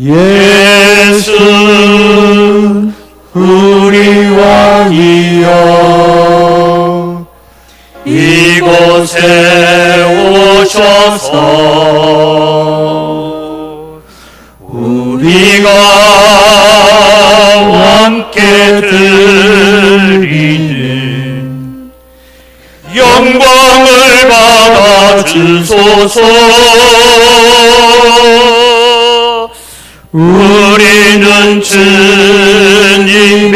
예수 우리 왕이여 이곳에 오셔서 우리가 함께 드리는 영광을 받아 주소서. 우리는 주님의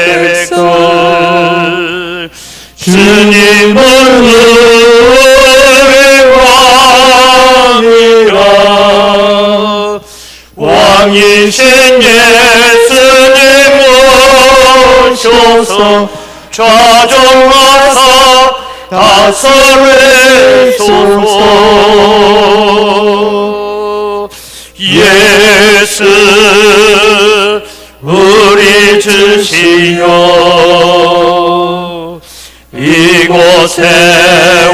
백성, 주님은 우리의 왕이라. 왕이신 예수님 오셔서 좌정하사 다스리소서. 예수 우리 주시여 이곳에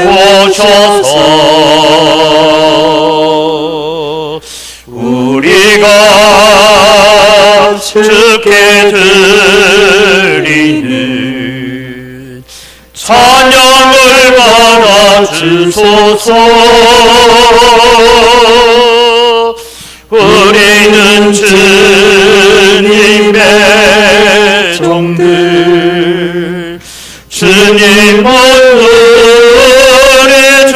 오셔서 우리가 주께 드리는 찬양을 받아 주소서. 우리는 주님의 종들, 주님은 우리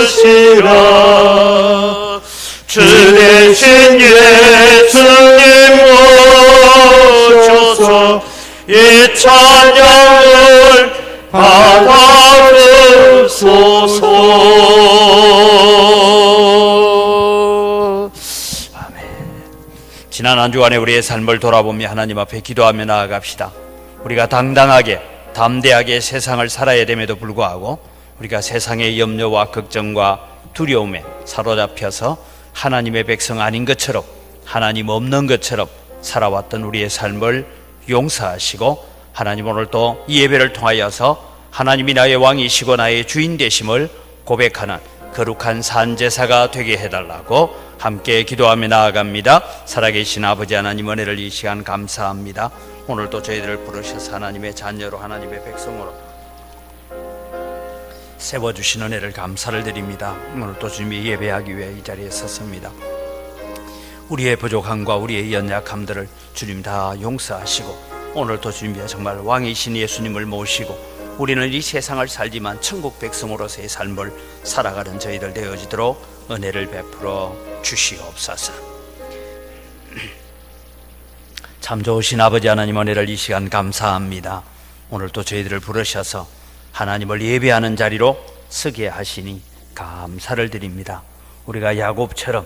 주시라. 주 대신 예수님 오셔서 이 찬양을 받아 주소서. 지난 한 주간의 우리의 삶을 돌아보며 하나님 앞에 기도하며 나아갑시다. 우리가 당당하게 담대하게 세상을 살아야 됨에도 불구하고 우리가 세상의 염려와 걱정과 두려움에 사로잡혀서 하나님의 백성 아닌 것처럼, 하나님 없는 것처럼 살아왔던 우리의 삶을 용서하시고, 하나님 오늘 또 이 예배를 통하여서 하나님이 나의 왕이시고 나의 주인 되심을 고백하는 거룩한 산제사가 되게 해달라고 함께 기도하며 나아갑니다. 살아계신 아버지 하나님, 은혜를 이 시간 감사합니다. 오늘도 저희들을 부르셔서 하나님의 자녀로, 하나님의 백성으로 세워주신 은혜를 감사를 드립니다. 오늘도 주님이 예배하기 위해 이 자리에 섰습니다. 우리의 부족함과 우리의 연약함들을 주님 다 용서하시고, 오늘도 주님이 정말 왕이신 예수님을 모시고 우리는 이 세상을 살지만 천국 백성으로서의 삶을 살아가는 저희들 되어지도록 은혜를 베풀어 주시옵소서. 참 좋으신 아버지 하나님, 은혜를 이 시간 감사합니다. 오늘도 저희들을 부르셔서 하나님을 예배하는 자리로 서게 하시니 감사를 드립니다. 우리가 야곱처럼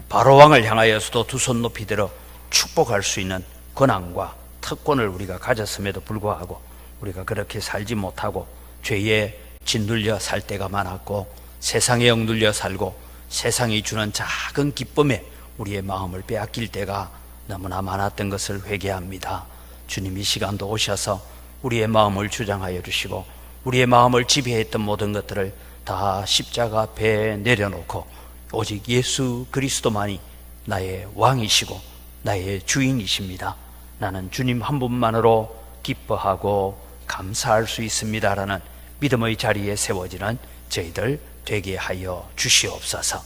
바로왕을 향하여서도 두 손 높이 들어 축복할 수 있는 권한과 특권을 우리가 가졌음에도 불구하고 우리가 그렇게 살지 못하고 죄에 짓눌려 살 때가 많았고, 세상에 억눌려 살고 세상이 주는 작은 기쁨에 우리의 마음을 빼앗길 때가 너무나 많았던 것을 회개합니다. 주님 이 시간도 오셔서 우리의 마음을 주장하여 주시고 우리의 마음을 지배했던 모든 것들을 다 십자가 앞에 내려놓고 오직 예수 그리스도만이 나의 왕이시고 나의 주인이십니다. 나는 주님 한 분만으로 기뻐하고 감사할 수 있습니다라는 믿음의 자리에 세워지는 저희들 되게 하여 주시옵소서.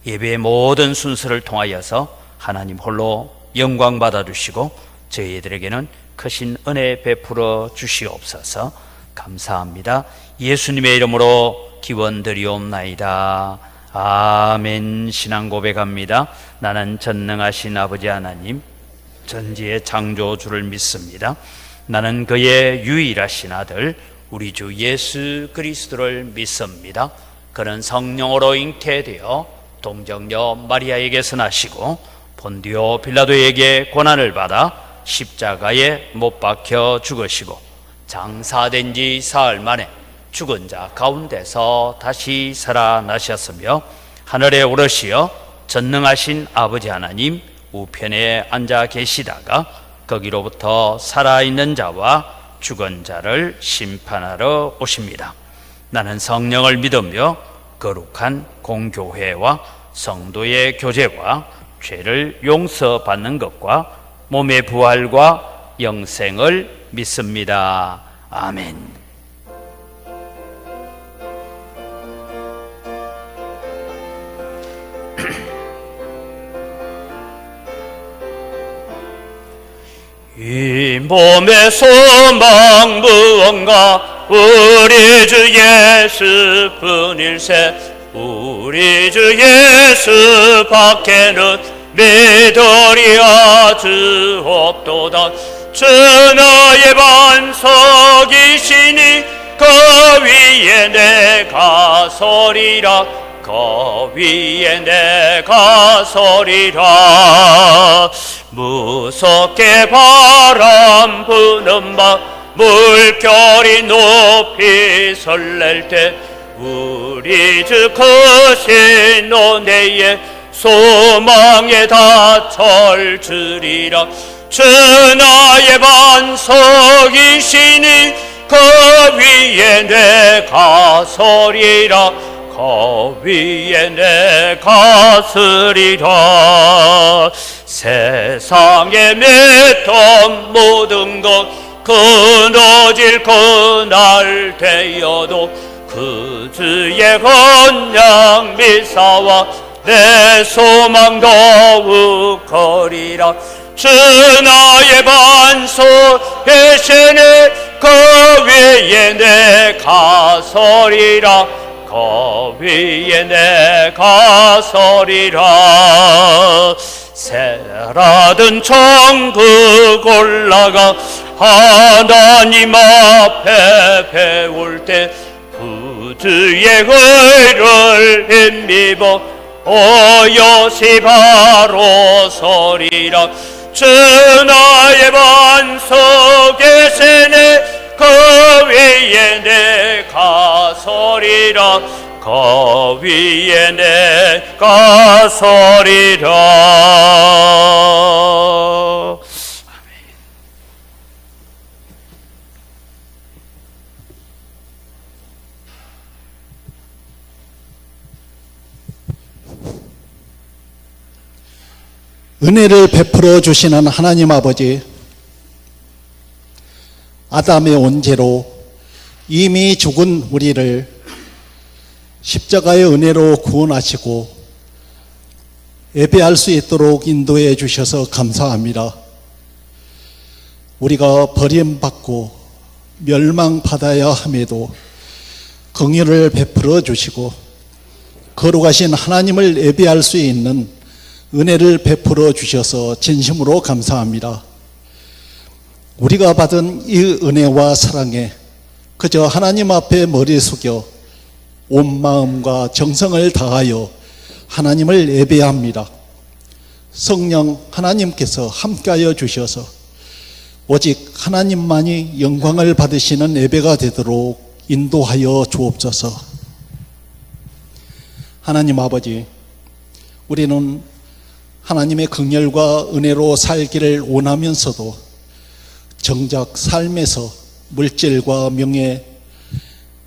예배의 모든 순서를 통하여서 하나님 홀로 영광 받아주시고 저희들에게는 크신 은혜 베풀어 주시옵소서. 감사합니다. 예수님의 이름으로 기원드리옵나이다. 아멘. 신앙 고백합니다. 나는 전능하신 아버지 하나님, 전지의 창조주를 믿습니다. 나는 그의 유일하신 아들 우리 주 예수 그리스도를 믿습니다. 그는 성령으로 잉태되어 동정녀 마리아에게서 나시고 본디오 빌라도에게 고난을 받아 십자가에 못 박혀 죽으시고 장사된 지 사흘 만에 죽은 자 가운데서 다시 살아나셨으며 하늘에 오르시어 전능하신 아버지 하나님 우편에 앉아 계시다가 거기로부터 살아있는 자와 죽은 자를 심판하러 오십니다. 나는 성령을 믿으며 거룩한 공교회와 성도의 교제와 죄를 용서받는 것과 몸의 부활과 영생을 믿습니다. 아멘. 이 몸의 소망 무언가 우리 주 예수뿐일세. 우리 주 예수 밖에는 믿으리야 주 없도다. 주 나의 반석이시니 그 위에 내가 서리라. 그 위에 내가 서리라. 무섭게 바람 부는 밤 물결이 높이 설렐 때 우리 주 크신 은혜에 소망에 닫혀 주리라. 주 나의 반석이시니 그 위에 내가 서리라. 그 위에 내가 서리라. 세상에 맺던 모든 것 끊어질 그날 되어도 그 주의 언약 미사와 내 소망 더욱 커리라. 주 나의 반석 계시네 그 위에 내가 서리라. 그 위에 내가 서리라. 새라든 천국 올라가 하나님 앞에 배울 때 구주의 의를 힘입어 오롯이 바로 서리라. 주 나의 반석에 세네 그 위에 내가 서리라. 그 위에 내가 서리라. 은혜를 베풀어 주시는 하나님 아버지, 아담의 원죄로 이미 죽은 우리를 십자가의 은혜로 구원하시고 예배할 수 있도록 인도해 주셔서 감사합니다. 우리가 버림받고 멸망받아야 함에도 긍휼을 베풀어 주시고 거룩하신 하나님을 예배할 수 있는 은혜를 베풀어 주셔서 진심으로 감사합니다. 우리가 받은 이 은혜와 사랑에 그저 하나님 앞에 머리 숙여 온 마음과 정성을 다하여 하나님을 예배합니다. 성령 하나님께서 함께하여 주셔서 오직 하나님만이 영광을 받으시는 예배가 되도록 인도하여 주옵소서. 하나님 아버지, 우리는 하나님의 긍휼과 은혜로 살기를 원하면서도 정작 삶에서 물질과 명예,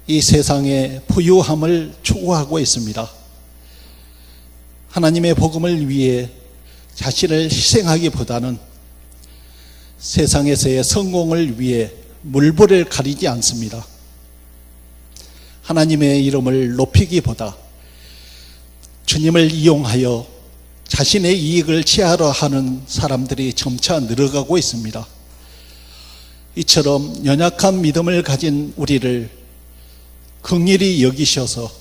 이 세상의 부유함을 추구하고 있습니다. 하나님의 복음을 위해 자신을 희생하기보다는 세상에서의 성공을 위해 물불을 가리지 않습니다. 하나님의 이름을 높이기보다 주님을 이용하여 자신의 이익을 취하려 하는 사람들이 점차 늘어가고 있습니다. 이처럼 연약한 믿음을 가진 우리를 긍휼히 여기셔서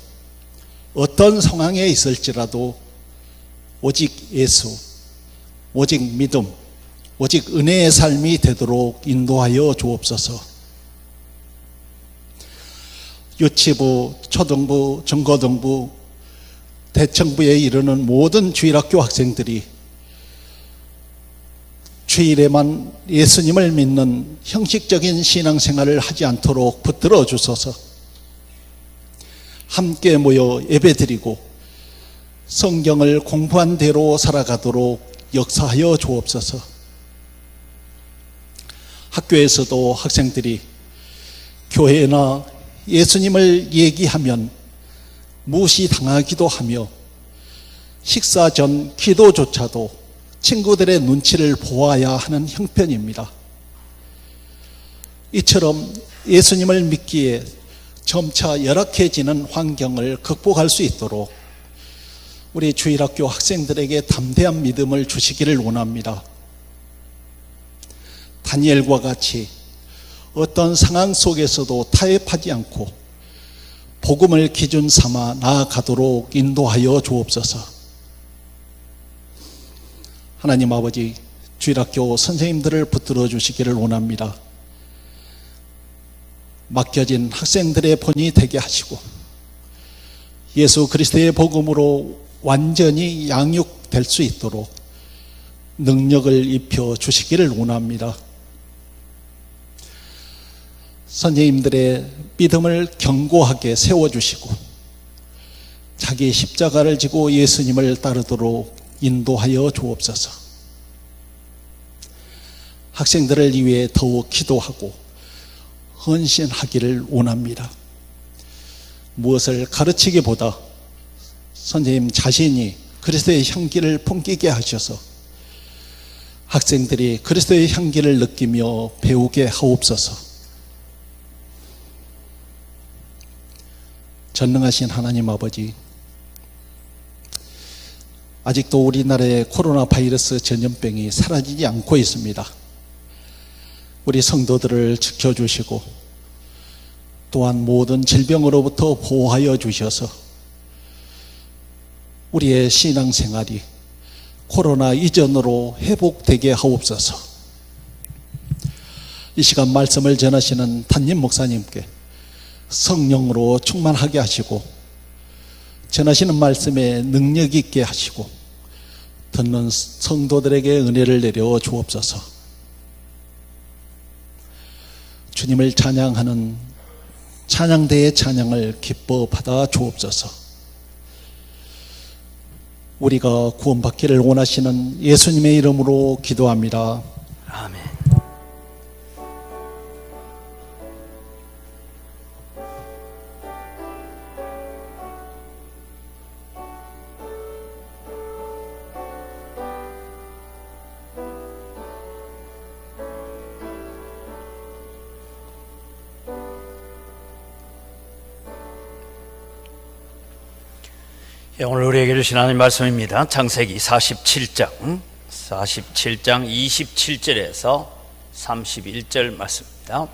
어떤 상황에 있을지라도 오직 예수, 오직 믿음, 오직 은혜의 삶이 되도록 인도하여 주옵소서. 유치부, 초등부, 중고등부, 대청부에 이르는 모든 주일학교 학생들이 주일에만 예수님을 믿는 형식적인 신앙생활을 하지 않도록 붙들어 주소서. 함께 모여 예배드리고 성경을 공부한 대로 살아가도록 역사하여 주옵소서. 학교에서도 학생들이 교회나 예수님을 얘기하면 무시당하기도 하며 식사 전 기도조차도 친구들의 눈치를 보아야 하는 형편입니다. 이처럼 예수님을 믿기에 점차 열악해지는 환경을 극복할 수 있도록 우리 주일학교 학생들에게 담대한 믿음을 주시기를 원합니다. 다니엘과 같이 어떤 상황 속에서도 타협하지 않고 복음을 기준 삼아 나아가도록 인도하여 주옵소서. 하나님 아버지, 주일학교 선생님들을 붙들어 주시기를 원합니다. 맡겨진 학생들의 본이 되게 하시고 예수 그리스도의 복음으로 완전히 양육될 수 있도록 능력을 입혀 주시기를 원합니다. 선생님들의 믿음을 견고하게 세워주시고 자기 십자가를 지고 예수님을 따르도록 인도하여 주옵소서. 학생들을 위해 더욱 기도하고 헌신하기를 원합니다. 무엇을 가르치기보다 선생님 자신이 그리스도의 향기를 풍기게 하셔서 학생들이 그리스도의 향기를 느끼며 배우게 하옵소서. 전능하신 하나님 아버지, 아직도 우리나라의 코로나 바이러스 전염병이 사라지지 않고 있습니다. 우리 성도들을 지켜주시고 또한 모든 질병으로부터 보호하여 주셔서 우리의 신앙생활이 코로나 이전으로 회복되게 하옵소서. 이 시간 말씀을 전하시는 담임 목사님께 성령으로 충만하게 하시고 전하시는 말씀에 능력 있게 하시고 듣는 성도들에게 은혜를 내려 주옵소서. 주님을 찬양하는 찬양대의 찬양을 기뻐 받아 주옵소서. 우리가 구원받기를 원하시는 예수님의 이름으로 기도합니다. 아멘. 오늘 우리에게 주신 하나님 말씀입니다. 창세기 47장 27절에서 31절 말씀입니다.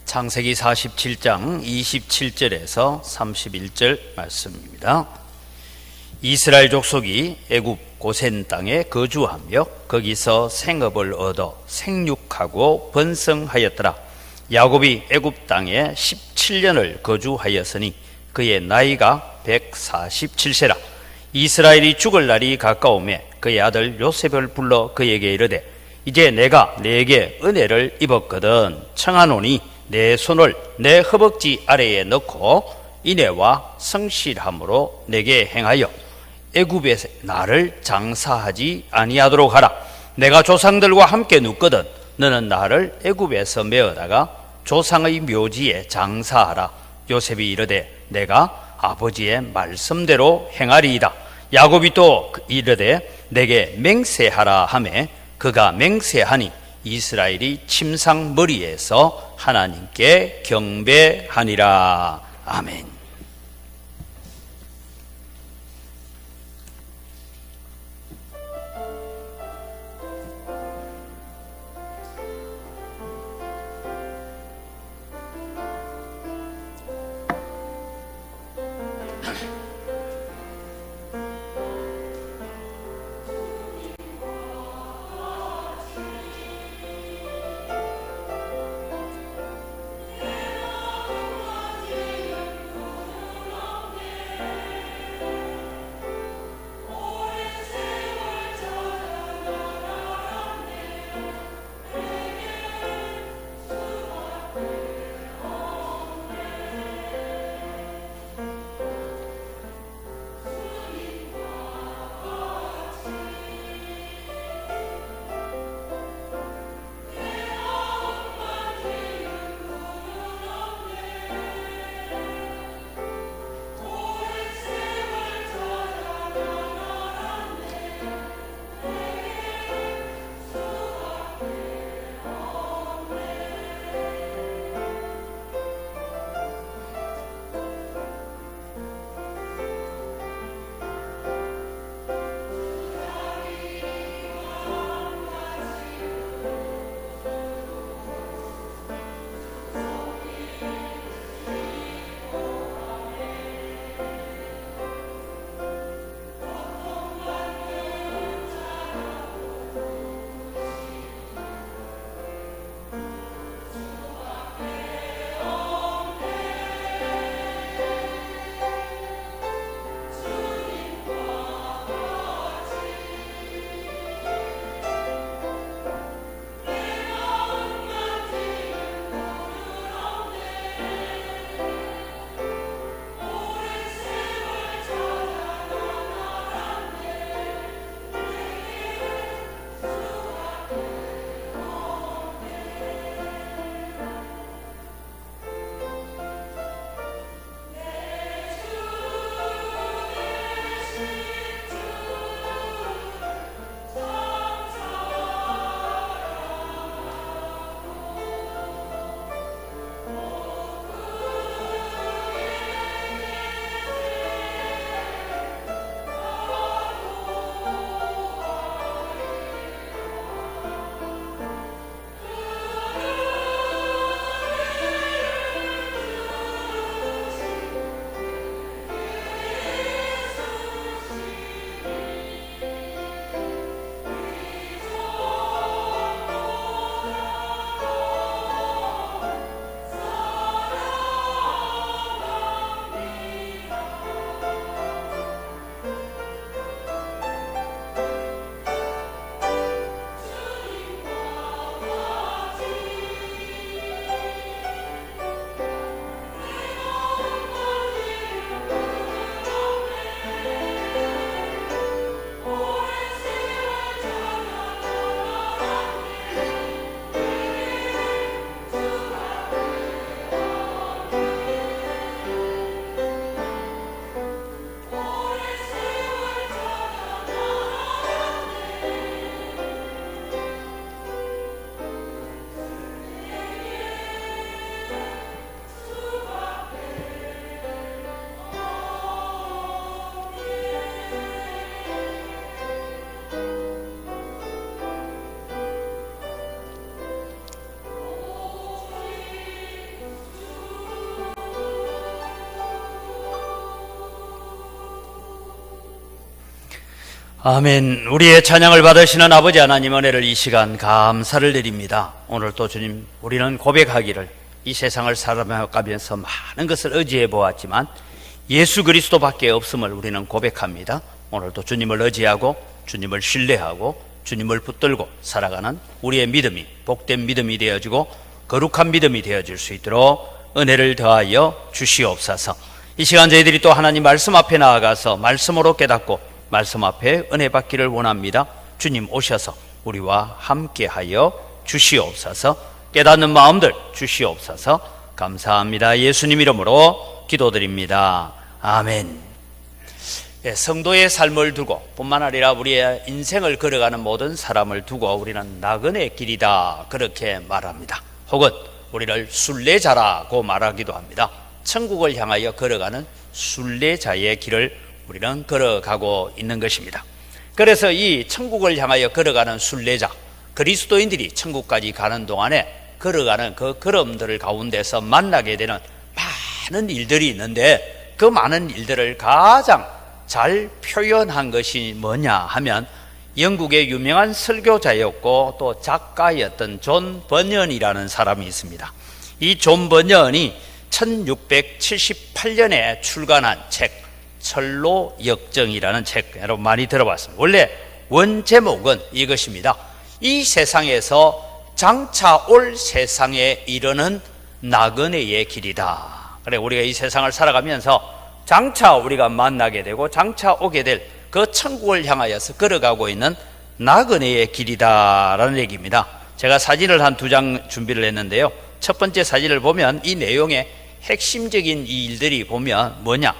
창세기 47장 27절에서 31절 말씀입니다. 이스라엘 족속이 애굽 고센 땅에 거주하며 거기서 생업을 얻어 생육하고 번성하였더라. 야곱이 애굽 땅에 17년을 거주하였으니 그의 나이가 147세라. 이스라엘이 죽을 날이 가까우매 그의 아들 요셉을 불러 그에게 이르되 이제 내가 네게 은혜를 입었거든 청하노니 내 손을 내 허벅지 아래에 넣고 인애와 성실함으로 내게 행하여 애굽에 나를 장사하지 아니하도록 하라. 내가 조상들과 함께 눕거든 너는 나를 애굽에서 메어다가 조상의 묘지에 장사하라. 요셉이 이르되 내가 아버지의 말씀대로 행하리이다. 야곱이 또 이르되 내게 맹세하라 하매 그가 맹세하니 이스라엘이 침상 머리에서 하나님께 경배하니라. 아멘. 아멘. 우리의 찬양을 받으시는 아버지 하나님 은혜를 이 시간 감사를 드립니다. 오늘 또 주님, 우리는 고백하기를 이 세상을 살아가면서 많은 것을 의지해 보았지만 예수 그리스도밖에 없음을 우리는 고백합니다. 오늘도 주님을 의지하고 주님을 신뢰하고 주님을 붙들고 살아가는 우리의 믿음이 복된 믿음이 되어지고 거룩한 믿음이 되어질 수 있도록 은혜를 더하여 주시옵소서. 이 시간 저희들이 또 하나님 말씀 앞에 나아가서 말씀으로 깨닫고 말씀 앞에 은혜 받기를 원합니다. 주님 오셔서 우리와 함께하여 주시옵소서. 깨닫는 마음들 주시옵소서. 감사합니다. 예수님 이름으로 기도드립니다. 아멘. 성도의 삶을 두고 뿐만 아니라 우리의 인생을 걸어가는 모든 사람을 두고 우리는 나그네 길이다 그렇게 말합니다. 혹은 우리를 순례자라고 말하기도 합니다. 천국을 향하여 걸어가는 순례자의 길을 우리는 걸어가고 있는 것입니다. 그래서 이 천국을 향하여 걸어가는 순례자, 그리스도인들이 천국까지 가는 동안에 걸어가는 그 걸음들 가운데서 만나게 되는 많은 일들이 있는데 그 많은 일들을 가장 잘 표현한 것이 뭐냐 하면 영국의 유명한 설교자였고 또 작가였던 존 버년이라는 사람이 있습니다. 이 존 버년이 1678년에 출간한 책 철로 역정이라는 책, 여러분 많이 들어봤습니다. 원래 원 제목은 이것입니다. 이 세상에서 장차 올 세상에 이르는 나그네의 길이다. 그래, 우리가 이 세상을 살아가면서 장차 우리가 만나게 되고 장차 오게 될 그 천국을 향하여서 걸어가고 있는 나그네의 길이다라는 얘기입니다. 제가 사진을 한 2장 준비를 했는데요. 첫 번째 사진을 보면 이 내용의 핵심적인 이 일들이 보면 뭐냐,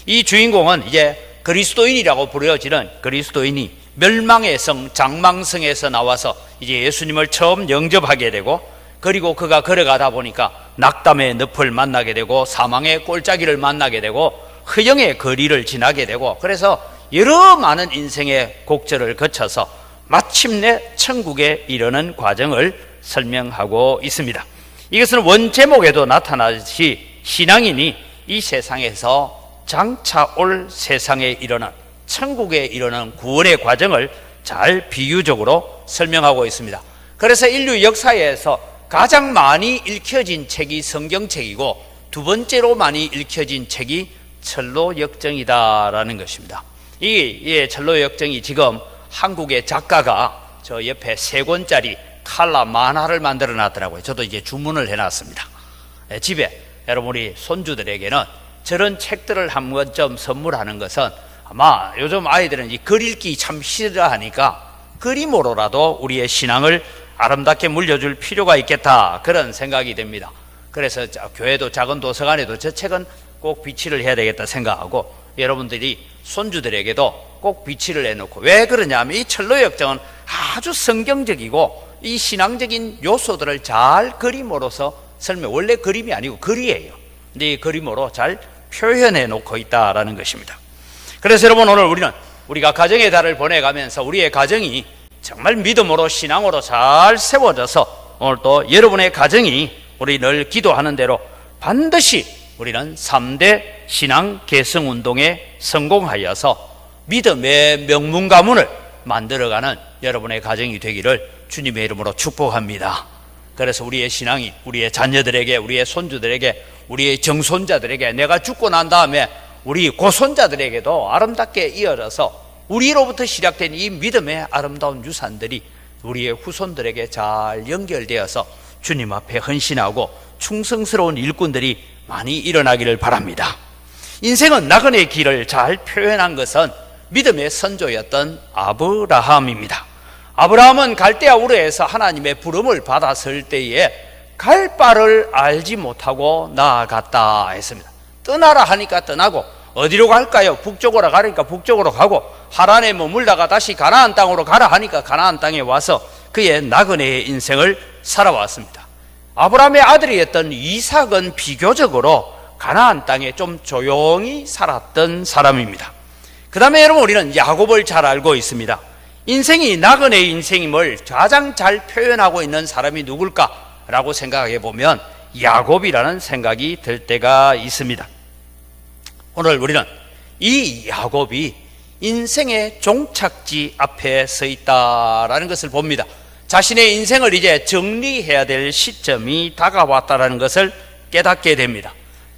이 주인공은 이제 그리스도인이라고 부르어지는 그리스도인이 멸망의 성 장망성에서 나와서 이제 예수님을 처음 영접하게 되고, 그리고 그가 걸어가다 보니까 낙담의 늪을 만나게 되고 사망의 꼴짜기를 만나게 되고 허영의 거리를 지나게 되고, 그래서 여러 많은 인생의 곡절을 거쳐서 마침내 천국에 이르는 과정을 설명하고 있습니다. 이것은 원 제목에도 나타나듯이 신앙인이 이 세상에서 장차 올 세상에 이르는 천국에 이르는 구원의 과정을 잘 비유적으로 설명하고 있습니다. 그래서 인류 역사에서 가장 많이 읽혀진 책이 성경책이고 두 번째로 많이 읽혀진 책이 철로 역정이다라는 것입니다. 이 철로 역정이 지금 한국의 작가가 저 옆에 3권짜리 칼라 만화를 만들어 놨더라고요. 저도 이제 주문을 해놨습니다. 집에 여러분 우리 손주들에게는 저런 책들을 한 번쯤 선물하는 것은, 아마 요즘 아이들은 이 글 읽기 참 싫어하니까 그림으로라도 우리의 신앙을 아름답게 물려줄 필요가 있겠다, 그런 생각이 됩니다. 그래서 교회도 작은 도서관에도 저 책은 꼭 비치를 해야 되겠다 생각하고, 여러분들이 손주들에게도 꼭 비치를 해놓고, 왜 그러냐면 이 철로 역정은 아주 성경적이고 이 신앙적인 요소들을 잘 그림으로서 설명, 원래 그림이 아니고 글이에요. 근데 이 그림으로 잘 표현해 놓고 있다라는 것입니다. 그래서 여러분, 오늘 우리는 우리가 가정의 달을 보내가면서 우리의 가정이 정말 믿음으로 신앙으로 잘 세워져서 오늘 또 여러분의 가정이 우리 늘 기도하는 대로 반드시 우리는 3대 신앙 계승 운동에 성공하여서 믿음의 명문 가문을 만들어가는 여러분의 가정이 되기를 주님의 이름으로 축복합니다. 그래서 우리의 신앙이 우리의 자녀들에게, 우리의 손주들에게, 우리의 정손자들에게, 내가 죽고 난 다음에 우리 고손자들에게도 아름답게 이어져서 우리로부터 시작된 이 믿음의 아름다운 유산들이 우리의 후손들에게 잘 연결되어서 주님 앞에 헌신하고 충성스러운 일꾼들이 많이 일어나기를 바랍니다. 인생은 나그네의 길을 잘 표현한 것은 믿음의 선조였던 아브라함입니다. 아브라함은 갈대아 우르에서 하나님의 부름을 받았을 때에 갈 바를 알지 못하고 나아갔다 했습니다. 떠나라 하니까 떠나고, 어디로 갈까요? 북쪽으로 가니까 북쪽으로 가고, 하란에 머물다가 다시 가나안 땅으로 가라 하니까 가나안 땅에 와서 그의 나그네의 인생을 살아왔습니다. 아브라함의 아들이었던 이삭은 비교적으로 가나안 땅에 좀 조용히 살았던 사람입니다. 그 다음에 여러분, 우리는 야곱을 잘 알고 있습니다. 인생이 나그네의 인생임을 가장 잘 표현하고 있는 사람이 누굴까라고 생각해 보면 야곱이라는 생각이 들 때가 있습니다. 오늘 우리는 이 야곱이 인생의 종착지 앞에 서 있다라는 것을 봅니다. 자신의 인생을 이제 정리해야 될 시점이 다가왔다라는 것을 깨닫게 됩니다.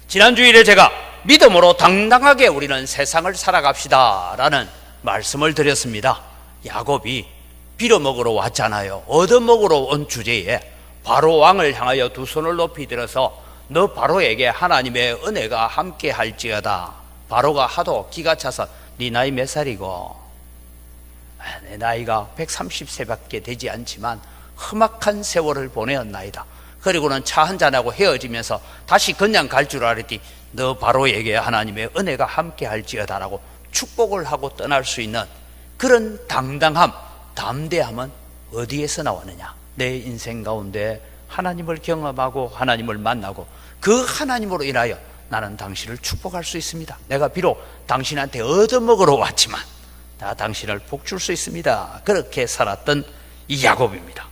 지난 주일에 제가 믿음으로 당당하게 우리는 세상을 살아갑시다 라는 말씀을 드렸습니다. 야곱이 빌어먹으러 왔잖아요. 얻어먹으러 온 주제에 바로 왕을 향하여 두 손을 높이 들어서 너 바로에게 하나님의 은혜가 함께 할지어다. 바로가 하도 기가 차서 네 나이 몇 살이고? 내 나이가 130세밖에 되지 않지만 험악한 세월을 보내었나이다. 그리고는 차 한잔하고 헤어지면서 다시 그냥 갈 줄 알았더니 너 바로에게 하나님의 은혜가 함께 할지어다라고 축복을 하고 떠날 수 있는 그런 당당함, 담대함은 어디에서 나왔느냐? 내 인생 가운데 하나님을 경험하고 하나님을 만나고 그 하나님으로 인하여 나는 당신을 축복할 수 있습니다. 내가 비록 당신한테 얻어먹으러 왔지만 나 당신을 복 줄 수 있습니다. 그렇게 살았던 이 야곱입니다.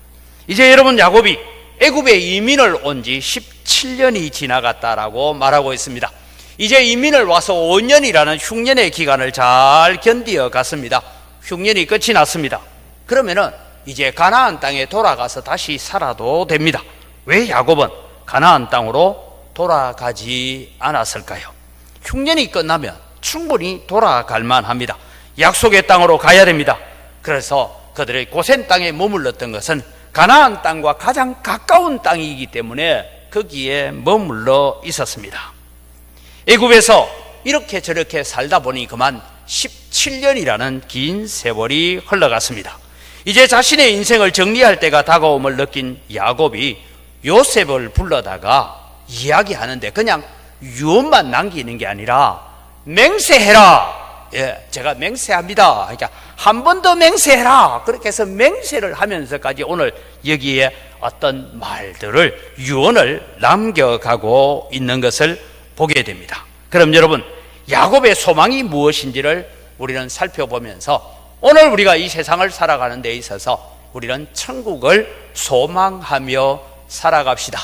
이제 여러분, 야곱이 애굽에 이민을 온 지 17년이 지나갔다라고 말하고 있습니다. 이제 이민을 와서 5년이라는 흉년의 기간을 잘 견디어 갔습니다. 흉년이 끝이 났습니다. 그러면은 이제 가나안 땅에 돌아가서 다시 살아도 됩니다. 왜 야곱은 가나안 땅으로 돌아가지 않았을까요? 흉년이 끝나면 충분히 돌아갈 만합니다. 약속의 땅으로 가야 됩니다. 그래서 그들의 고센 땅에 머물렀던 것은 가나안 땅과 가장 가까운 땅이기 때문에 거기에 머물러 있었습니다. 애굽에서 이렇게 저렇게 살다 보니 그만 17년이라는 긴 세월이 흘러갔습니다. 이제 자신의 인생을 정리할 때가 다가옴을 느낀 야곱이 요셉을 불러다가 이야기하는데 그냥 유언만 남기는 게 아니라 맹세해라. 예, 제가 맹세합니다. 그러니까 한 번 더 맹세해라. 그렇게 해서 맹세를 하면서까지 오늘 여기에 어떤 말들을, 유언을 남겨가고 있는 것을 보게 됩니다. 그럼 여러분, 야곱의 소망이 무엇인지를 우리는 살펴보면서 오늘 우리가 이 세상을 살아가는 데 있어서 우리는 천국을 소망하며 살아갑시다.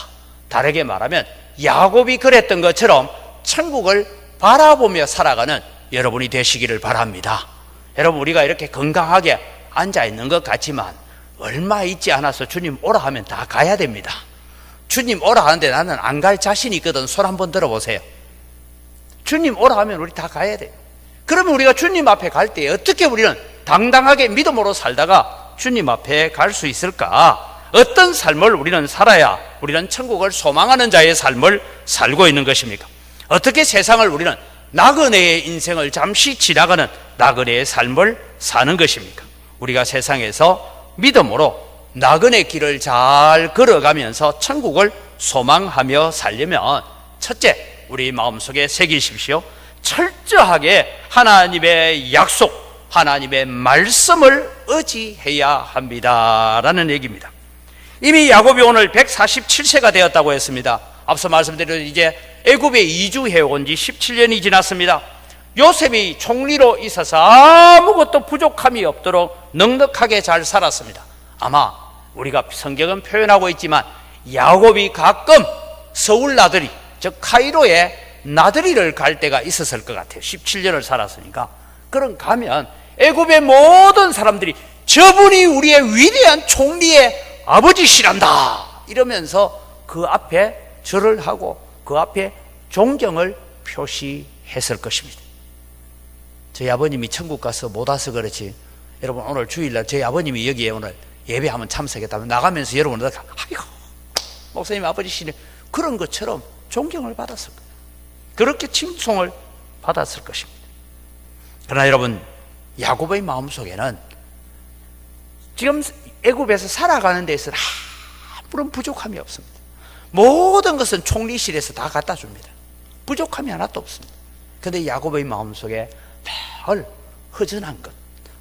다르게 말하면 야곱이 그랬던 것처럼 천국을 바라보며 살아가는 여러분이 되시기를 바랍니다. 여러분, 우리가 이렇게 건강하게 앉아있는 것 같지만 얼마 있지 않아서 주님 오라 하면 다 가야 됩니다. 주님 오라 하는데 나는 안 갈 자신이 있거든. 손 한번 들어보세요. 주님 오라 하면 우리 다 가야 돼요. 그러면 우리가 주님 앞에 갈 때 어떻게 우리는 당당하게 믿음으로 살다가 주님 앞에 갈 수 있을까? 어떤 삶을 우리는 살아야 우리는 천국을 소망하는 자의 삶을 살고 있는 것입니까? 어떻게 세상을 우리는 나그네의 인생을 잠시 지나가는 나그네의 삶을 사는 것입니까? 우리가 세상에서 믿음으로 나그네 길을 잘 걸어가면서 천국을 소망하며 살려면 첫째, 우리 마음속에 새기십시오. 철저하게 하나님의 약속, 하나님의 말씀을 의지해야 합니다라는 얘기입니다. 이미 야곱이 오늘 147세가 되었다고 했습니다. 앞서 말씀드린 이제 애굽에 이주해 온 지 17년이 지났습니다. 요셉이 총리로 있어서 아무것도 부족함이 없도록 넉넉하게 잘 살았습니다. 아마 우리가 성경은 표현하고 있지만 야곱이 가끔 서울 나들이, 즉 카이로에 나들이를 갈 때가 있었을 것 같아요. 17년을 살았으니까. 그럼 가면 애굽의 모든 사람들이 저분이 우리의 위대한 총리의 아버지시란다 이러면서 그 앞에 절을 하고 그 앞에 존경을 표시했을 것입니다. 저희 아버님이 천국 가서 못 와서 그렇지, 여러분 오늘 주일날 저희 아버님이 여기에 오늘 예배하면 참석했다면 나가면서 여러분들 아이고 목사님 아버지시네 그런 것처럼 존경을 받았을 거예요. 그렇게 칭송을 받았을 것입니다. 그러나 여러분, 야곱의 마음속에는 지금 애굽에서 살아가는 데 있어서 아무런 부족함이 없습니다. 모든 것은 총리실에서 다 갖다 줍니다. 부족함이 하나도 없습니다. 그런데 야곱의 마음속에 늘 허전한 것,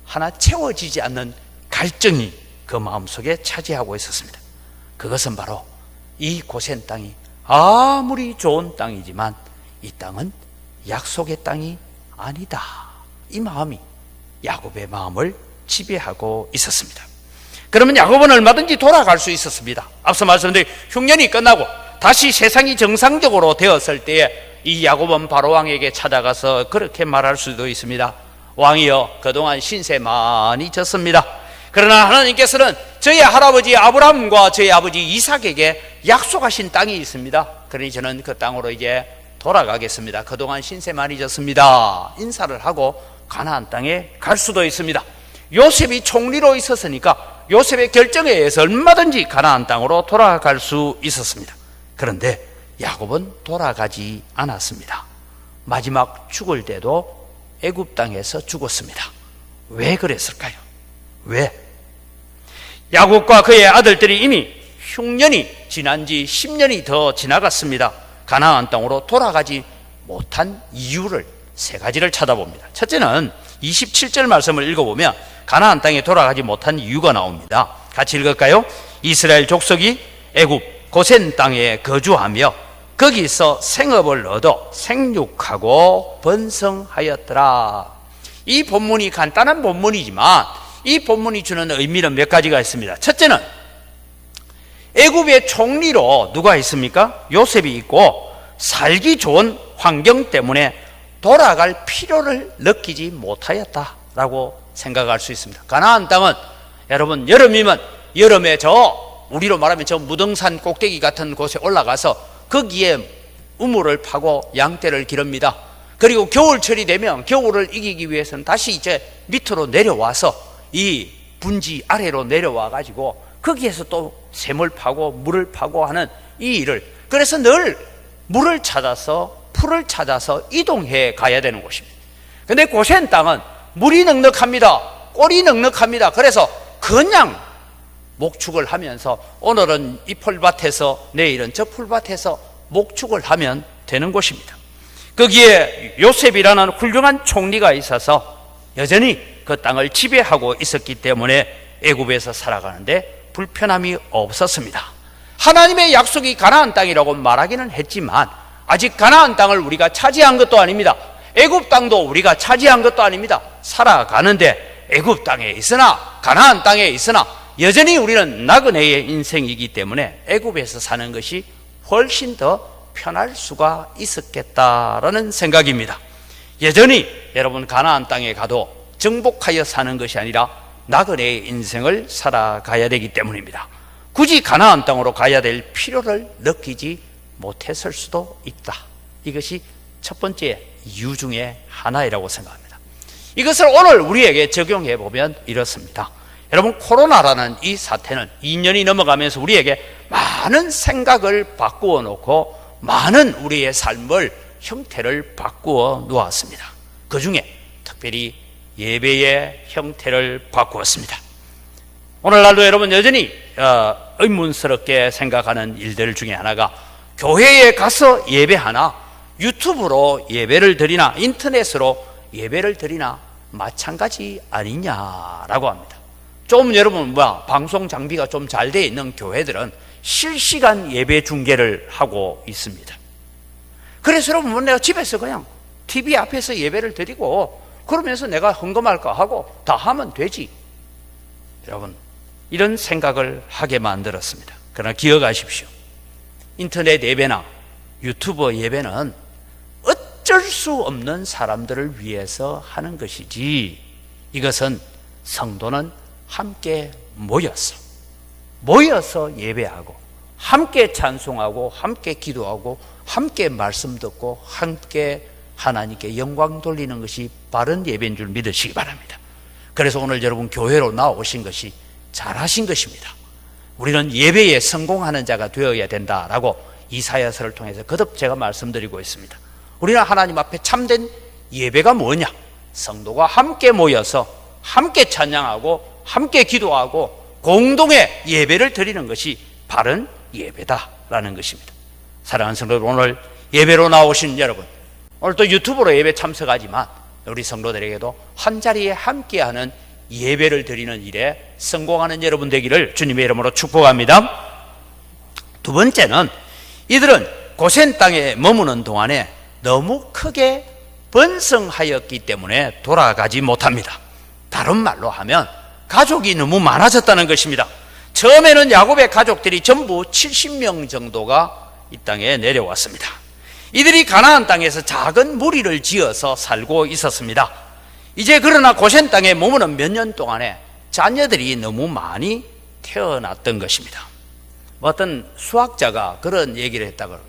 하나 채워지지 않는 갈증이 그 마음속에 차지하고 있었습니다. 그것은 바로 이 고센 땅이 아무리 좋은 땅이지만 이 땅은 약속의 땅이 아니다. 이 마음이 야곱의 마음을 지배하고 있었습니다. 그러면 야곱은 얼마든지 돌아갈 수 있었습니다. 앞서 말씀드린 흉년이 끝나고 다시 세상이 정상적으로 되었을 때에 이 야곱은 바로왕에게 찾아가서 그렇게 말할 수도 있습니다. 왕이여 그동안 신세 많이 졌습니다. 그러나 하나님께서는 저희 할아버지 아브라함과 저희 아버지 이삭에게 약속하신 땅이 있습니다. 그러니 저는 그 땅으로 이제 돌아가겠습니다. 그동안 신세 많이 졌습니다. 인사를 하고 가나안 땅에 갈 수도 있습니다. 요셉이 총리로 있었으니까 요셉의 결정에 의해서 얼마든지 가나안 땅으로 돌아갈 수 있었습니다. 그런데 야곱은 돌아가지 않았습니다. 마지막 죽을 때도 애굽 땅에서 죽었습니다. 왜 그랬을까요? 왜? 야곱과 그의 아들들이 이미 흉년이 지난 지 10년이 더 지나갔습니다. 가나안 땅으로 돌아가지 못한 이유를 세 가지를 찾아봅니다. 첫째는 27절 말씀을 읽어보면 가나안 땅에 돌아가지 못한 이유가 나옵니다. 같이 읽을까요? 이스라엘 족속이 애굽 고센 땅에 거주하며 거기서 생업을 얻어 생육하고 번성하였더라. 이 본문이 간단한 본문이지만 이 본문이 주는 의미는 몇 가지가 있습니다. 첫째는 애굽의 총리로 누가 있습니까? 요셉이 있고 살기 좋은 환경 때문에 돌아갈 필요를 느끼지 못하였다라고 생각할 수 있습니다. 가나안 땅은 여러분 여름이면 여름에 우리로 말하면 저 무등산 꼭대기 같은 곳에 올라가서 거기에 우물을 파고 양떼를 기릅니다. 그리고 겨울철이 되면 겨울을 이기기 위해서는 다시 이제 밑으로 내려와서 이 분지 아래로 내려와 가지고 거기에서 또 샘을 파고 물을 파고 하는 이 일을, 그래서 늘 물을 찾아서 풀을 찾아서 이동해 가야 되는 곳입니다. 근데 고센 땅은 물이 넉넉합니다. 꼴이 넉넉합니다. 그래서 그냥 목축을 하면서 오늘은 이 풀밭에서 내일은 저 풀밭에서 목축을 하면 되는 곳입니다. 거기에 요셉이라는 훌륭한 총리가 있어서 여전히 그 땅을 지배하고 있었기 때문에 애굽에서 살아가는데 불편함이 없었습니다. 하나님의 약속이 가나안 땅이라고 말하기는 했지만 아직 가나안 땅을 우리가 차지한 것도 아닙니다. 애굽 땅도 우리가 차지한 것도 아닙니다. 살아가는데 애굽 땅에 있으나 가나안 땅에 있으나 여전히 우리는 나그네의 인생이기 때문에 애굽에서 사는 것이 훨씬 더 편할 수가 있었겠다라는 생각입니다. 여전히 여러분 가나안 땅에 가도 정복하여 사는 것이 아니라 나그네의 인생을 살아가야 되기 때문입니다. 굳이 가나안 땅으로 가야 될 필요를 느끼지 못했을 수도 있다. 이것이 첫 번째 이유 중에 하나이라고 생각합니다. 이것을 오늘 우리에게 적용해 보면 이렇습니다. 여러분 코로나라는 이 사태는 2년이 넘어가면서 우리에게 많은 생각을 바꾸어 놓고 많은 우리의 삶을 형태를 바꾸어 놓았습니다. 그 중에 특별히 예배의 형태를 바꾸었습니다. 오늘날도 여러분 여전히 의문스럽게 생각하는 일들 중에 하나가 교회에 가서 예배하나 유튜브로 예배를 드리나 인터넷으로 예배를 드리나 마찬가지 아니냐라고 합니다. 좀 여러분 방송 장비가 좀 잘 돼 있는 교회들은 실시간 예배 중계를 하고 있습니다. 그래서 여러분 내가 집에서 그냥 TV 앞에서 예배를 드리고 그러면서 내가 헌금할까 하고 다 하면 되지. 여러분 이런 생각을 하게 만들었습니다. 그러나 기억하십시오. 인터넷 예배나 유튜브 예배는 어쩔 수 없는 사람들을 위해서 하는 것이지 이것은 성도는 함께 모여서 예배하고 함께 찬송하고 함께 기도하고 함께 말씀 듣고 함께 하나님께 영광 돌리는 것이 바른 예배인 줄 믿으시기 바랍니다. 그래서 오늘 여러분 교회로 나오신 것이 잘하신 것입니다. 우리는 예배에 성공하는 자가 되어야 된다라고 이사야서를 통해서 거듭 제가 말씀드리고 있습니다. 우리는 하나님 앞에 참된 예배가 뭐냐? 성도가 함께 모여서 함께 찬양하고 함께 기도하고 공동의 예배를 드리는 것이 바른 예배다라는 것입니다. 사랑하는 성도들, 오늘 예배로 나오신 여러분, 오늘 또 유튜브로 예배 참석하지만 우리 성도들에게도 한자리에 함께하는 예배를 드리는 일에 성공하는 여러분 되기를 주님의 이름으로 축복합니다. 두 번째는 이들은 고센 땅에 머무는 동안에 너무 크게 번성하였기 때문에 돌아가지 못합니다. 다른 말로 하면 가족이 너무 많아졌다는 것입니다. 처음에는 야곱의 가족들이 전부 70명 정도가 이 땅에 내려왔습니다. 이들이 가나안 땅에서 작은 무리를 지어서 살고 있었습니다. 이제 그러나 고센 땅에 머무는 몇 년 동안에 자녀들이 너무 많이 태어났던 것입니다. 어떤 수학자가 그런 얘기를 했다고 그래요.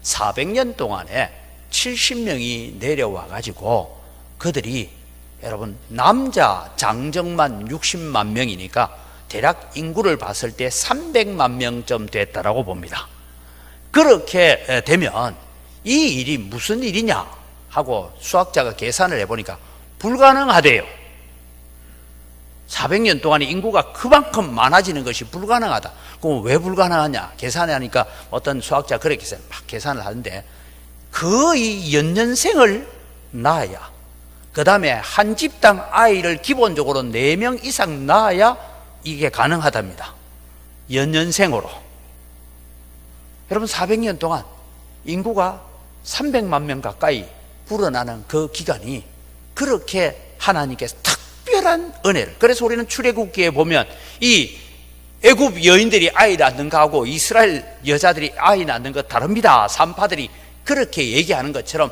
400년 동안에 70명이 내려와 가지고 그들이 여러분 남자 장정만 60만 명이니까 대략 인구를 봤을 때 300만 명쯤 됐다라고 봅니다. 그렇게 되면 이 일이 무슨 일이냐 하고 수학자가 계산을 해보니까 불가능하대요. 400년 동안에 인구가 그만큼 많아지는 것이 불가능하다. 그럼 왜 불가능하냐? 계산하니까 어떤 수학자가 그렇게 막 계산을 하는데 거의 연년생을 낳아야, 그 다음에 한 집당 아이를 기본적으로 4명 이상 낳아야 이게 가능하답니다. 연년생으로. 여러분 400년 동안 인구가 300만 명 가까이 불어나는 그 기간이 그렇게 하나님께서 특별한 은혜를, 그래서 우리는 출애굽기에 보면 이 애굽 여인들이 아이 낳는 거하고 이스라엘 여자들이 아이 낳는 거 다릅니다. 산파들이 그렇게 얘기하는 것처럼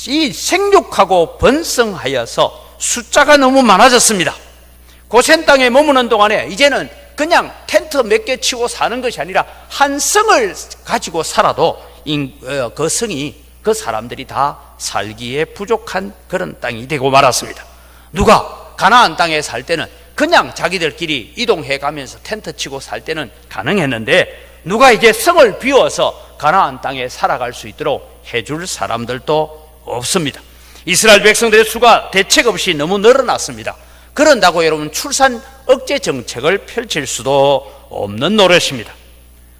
이 생육하고 번성하여서 숫자가 너무 많아졌습니다. 고센 땅에 머무는 동안에 이제는 그냥 텐트 몇 개 치고 사는 것이 아니라 한 성을 가지고 살아도 그 성이, 그 사람들이 다 살기에 부족한 그런 땅이 되고 말았습니다. 누가 가나안 땅에 살 때는 그냥 자기들끼리 이동해 가면서 텐트 치고 살 때는 가능했는데 누가 이제 성을 비워서 가나안 땅에 살아갈 수 있도록 해줄 사람들도 없습니다. 이스라엘 백성들의 수가 대책 없이 너무 늘어났습니다. 그런다고 여러분 출산 억제 정책을 펼칠 수도 없는 노릇입니다.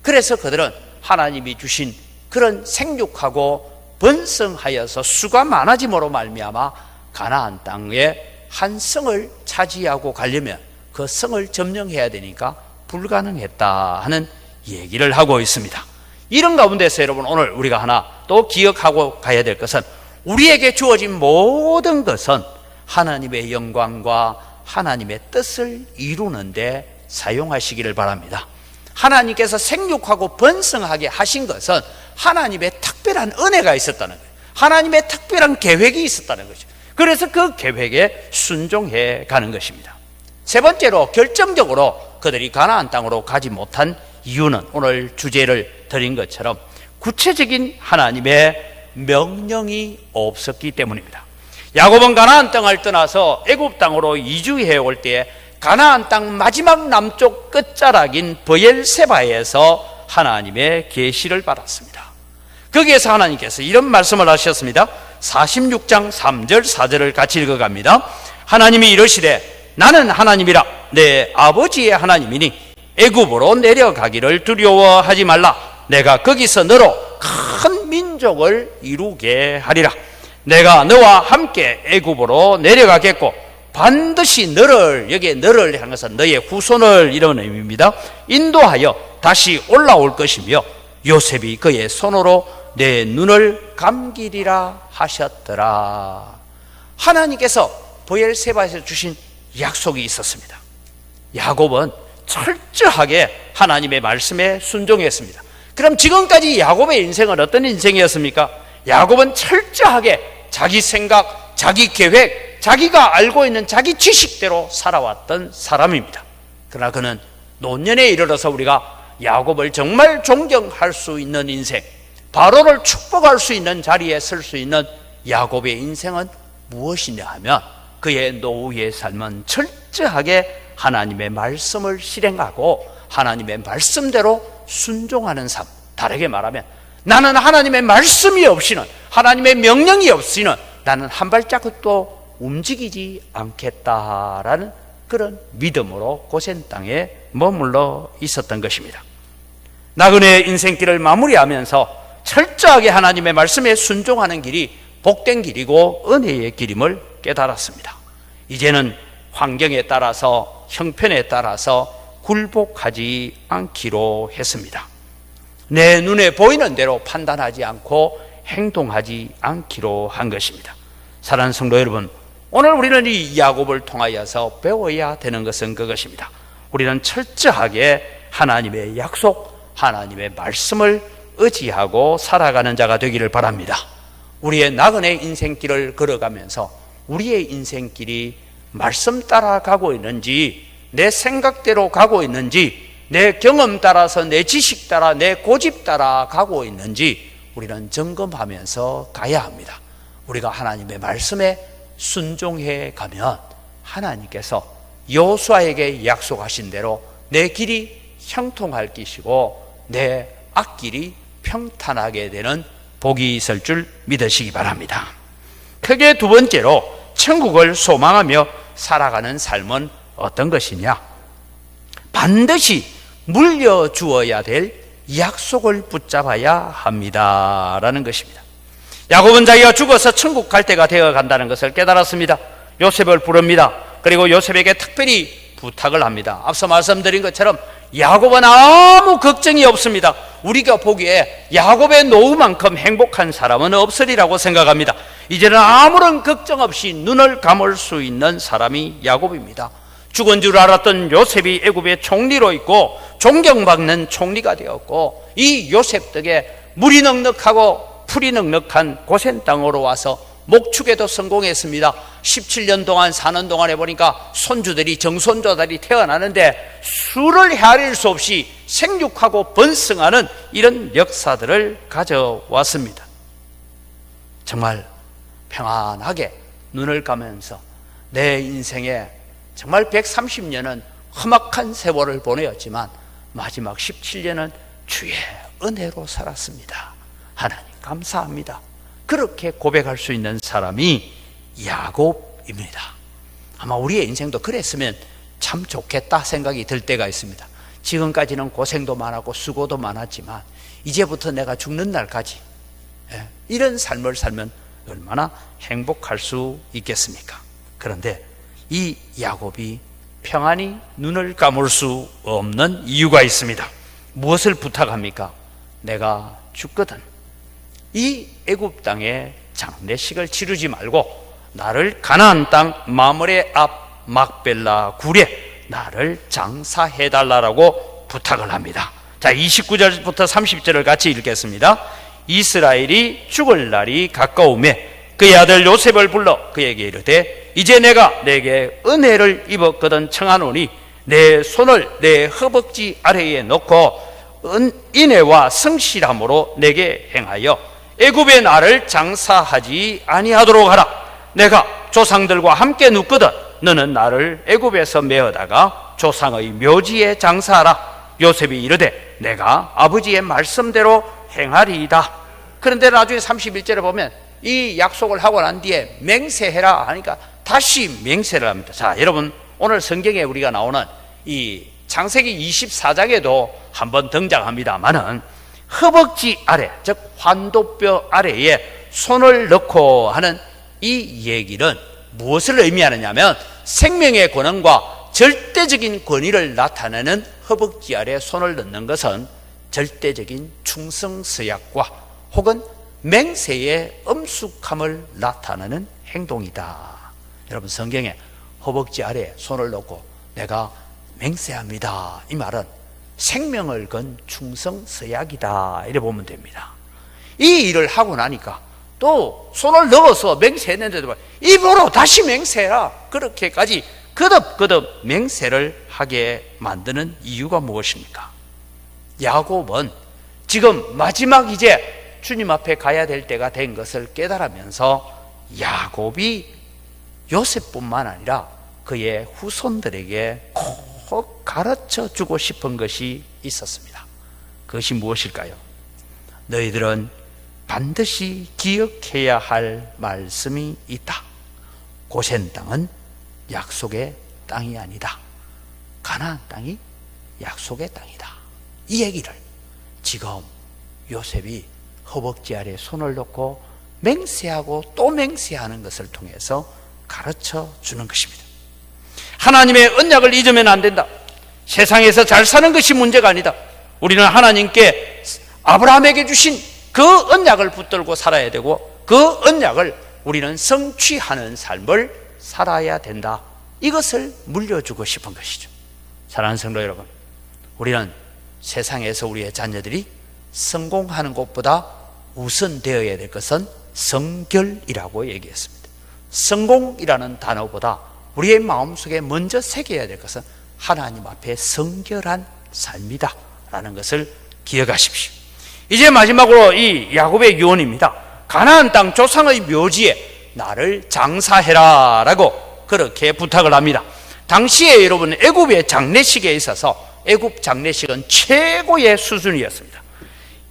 그래서 그들은 하나님이 주신 그런 생육하고 번성하여서 수가 많아짐으로 말미암아 가나안 땅에 한 성을 차지하고 가려면 그 성을 점령해야 되니까 불가능했다 하는 얘기를 하고 있습니다. 이런 가운데서 여러분 오늘 우리가 하나 또 기억하고 가야 될 것은 우리에게 주어진 모든 것은 하나님의 영광과 하나님의 뜻을 이루는데 사용하시기를 바랍니다. 하나님께서 생육하고 번성하게 하신 것은 하나님의 특별한 은혜가 있었다는 거예요. 하나님의 특별한 계획이 있었다는 거죠. 그래서 그 계획에 순종해 가는 것입니다. 세 번째로 결정적으로 그들이 가나안 땅으로 가지 못한 이유는 오늘 주제를 드린 것처럼 구체적인 하나님의 명령이 없었기 때문입니다. 야곱은 가나안 땅을 떠나서 애굽 땅으로 이주해 올 때에 가나안 땅 마지막 남쪽 끝자락인 브엘세바에서 하나님의 계시를 받았습니다. 거기에서 하나님께서 이런 말씀을 하셨습니다. 46장 3절 4절을 같이 읽어갑니다. 하나님이 이르시되 나는 하나님이라 내 아버지의 하나님이니 애굽으로 내려가기를 두려워하지 말라. 내가 거기서 너로 큰 민족을 이루게 하리라. 내가 너와 함께 애굽으로 내려가겠고 반드시 너를, 여기에 너를 하는 것은 너의 후손을 이런 의미입니다. 인도하여 다시 올라올 것이며 요셉이 그의 손으로 내 눈을 감기리라 하셨더라. 하나님께서 브엘세바에서 주신 약속이 있었습니다. 야곱은 철저하게 하나님의 말씀에 순종했습니다. 그럼 지금까지 야곱의 인생은 어떤 인생이었습니까? 야곱은 철저하게 자기 생각, 자기 계획, 자기가 알고 있는 자기 지식대로 살아왔던 사람입니다. 그러나 그는 노년에 이르러서 우리가 야곱을 정말 존경할 수 있는 인생, 바로를 축복할 수 있는 자리에 설 수 있는 야곱의 인생은 무엇이냐 하면 그의 노후의 삶은 철저하게 하나님의 말씀을 실행하고 하나님의 말씀대로 순종하는 삶. 다르게 말하면 나는 하나님의 말씀이 없이는, 하나님의 명령이 없이는 나는 한 발자국도 움직이지 않겠다라는 그런 믿음으로 고센 땅에 머물러 있었던 것입니다. 나그네의 인생길을 마무리하면서 철저하게 하나님의 말씀에 순종하는 길이 복된 길이고 은혜의 길임을 깨달았습니다. 이제는 환경에 따라서, 형편에 따라서 굴복하지 않기로 했습니다. 내 눈에 보이는 대로 판단하지 않고 행동하지 않기로 한 것입니다. 사랑하는 성도 여러분, 오늘 우리는 이 야곱을 통하여서 배워야 되는 것은 그것입니다. 우리는 철저하게 하나님의 약속, 하나님의 말씀을 의지하고 살아가는 자가 되기를 바랍니다. 우리의 나그네 인생길을 걸어가면서 우리의 인생길이 말씀 따라 가고 있는지, 내 생각대로 가고 있는지, 내 경험 따라서, 내 지식 따라, 내 고집 따라 가고 있는지 우리는 점검하면서 가야 합니다. 우리가 하나님의 말씀에 순종해 가면 하나님께서 여호수아에게 약속하신 대로 내 길이 형통할 것이고 내 앞길이 평탄하게 되는 복이 있을 줄 믿으시기 바랍니다. 크게 두 번째로 천국을 소망하며 살아가는 삶은 어떤 것이냐? 반드시 물려주어야 될 약속을 붙잡아야 합니다라는 것입니다. 야곱은 자기가 죽어서 천국 갈 때가 되어 간다는 것을 깨달았습니다. 요셉을 부릅니다. 그리고 요셉에게 특별히 부탁을 합니다. 앞서 말씀드린 것처럼 야곱은 아무 걱정이 없습니다. 우리가 보기에 야곱의 노후만큼 행복한 사람은 없으리라고 생각합니다. 이제는 아무런 걱정 없이 눈을 감을 수 있는 사람이 야곱입니다. 죽은 줄 알았던 요셉이 애굽의 총리로 있고 존경받는 총리가 되었고, 이 요셉 덕에 물이 넉넉하고 풀이 넉넉한 고센 땅으로 와서 목축에도 성공했습니다. 17년 동안 사는 동안에 보니까 손주들이, 정손주들이 태어나는데 수를 헤아릴 수 없이 생육하고 번성하는 이런 역사들을 가져왔습니다. 정말 평안하게 눈을 감으면서 내 인생에 정말 130년은 험악한 세월을 보내었지만 마지막 17년은 주의 은혜로 살았습니다. 하나님 감사합니다. 그렇게 고백할 수 있는 사람이 야곱입니다. 아마 우리의 인생도 그랬으면 참 좋겠다 생각이 들 때가 있습니다. 지금까지는 고생도 많았고 수고도 많았지만 이제부터 내가 죽는 날까지 이런 삶을 살면 얼마나 행복할 수 있겠습니까? 그런데 이 야곱이 평안히 눈을 감을 수 없는 이유가 있습니다. 무엇을 부탁합니까? 내가 죽거든 이 애굽 땅에 장례식을 치르지 말고 나를 가나안 땅 마므레 앞 막벨라 굴에 나를 장사해달라고 부탁을 합니다. 자, 29절부터 30절을 같이 읽겠습니다. 이스라엘이 죽을 날이 가까우매 그의 아들 요셉을 불러 그에게 이르되 이제 내가 내게 은혜를 입었거든 청하노니 내 손을 내 허벅지 아래에 놓고 인애와 성실함으로 내게 행하여 애굽의 나를 장사하지 아니하도록 하라. 내가 조상들과 함께 눕거든 너는 나를 애굽에서 메어다가 조상의 묘지에 장사하라. 요셉이 이르되 내가 아버지의 말씀대로 행하리이다. 그런데 나중에 31절에 보면 이 약속을 하고 난 뒤에 맹세해라 하니까 다시 맹세를 합니다. 자, 여러분 오늘 성경에 우리가 나오는 이 창세기 24장에도 한번 등장합니다만은 허벅지 아래, 즉 환도뼈 아래에 손을 넣고 하는 이 얘기는 무엇을 의미하느냐면 생명의 권한과 절대적인 권위를 나타내는 허벅지 아래에 손을 넣는 것은 절대적인 충성서약과 혹은 맹세의 엄숙함을 나타내는 행동이다. 여러분 성경에 허벅지 아래에 손을 넣고 내가 맹세합니다 이 말은 생명을 건 충성서약이다 이래 보면 됩니다. 이 일을 하고 나니까 또 손을 넣어서 맹세했는데도 입으로 다시 맹세해라 그렇게까지 거듭거듭 맹세를 하게 만드는 이유가 무엇입니까? 야곱은 지금 마지막 이제 주님 앞에 가야 될 때가 된 것을 깨달으면서 야곱이 요셉뿐만 아니라 그의 후손들에게 꼭 가르쳐 주고 싶은 것이 있었습니다. 그것이 무엇일까요? 너희들은 반드시 기억해야 할 말씀이 있다. 고센 땅은 약속의 땅이 아니다. 가나안 땅이 약속의 땅이다. 이 얘기를 지금 요셉이 허벅지 아래 손을 놓고 맹세하고 또 맹세하는 것을 통해서 가르쳐 주는 것입니다. 하나님의 언약을 잊으면 안 된다. 세상에서 잘 사는 것이 문제가 아니다. 우리는 하나님께 아브라함에게 주신 그 언약을 붙들고 살아야 되고 그 언약을 우리는 성취하는 삶을 살아야 된다. 이것을 물려주고 싶은 것이죠. 사랑하는 성도 여러분, 우리는 세상에서 우리의 자녀들이 성공하는 것보다 우선되어야 될 것은 성결이라고 얘기했습니다. 성공이라는 단어보다 우리의 마음속에 먼저 새겨야 될 것은 하나님 앞에 성결한 삶이다 라는 것을 기억하십시오. 이제 마지막으로 이 야곱의 유언입니다. 가나안 땅 조상의 묘지에 나를 장사해라 라고 그렇게 부탁을 합니다. 당시에 여러분 애굽의 장례식에 있어서 애굽 장례식은 최고의 수준이었습니다.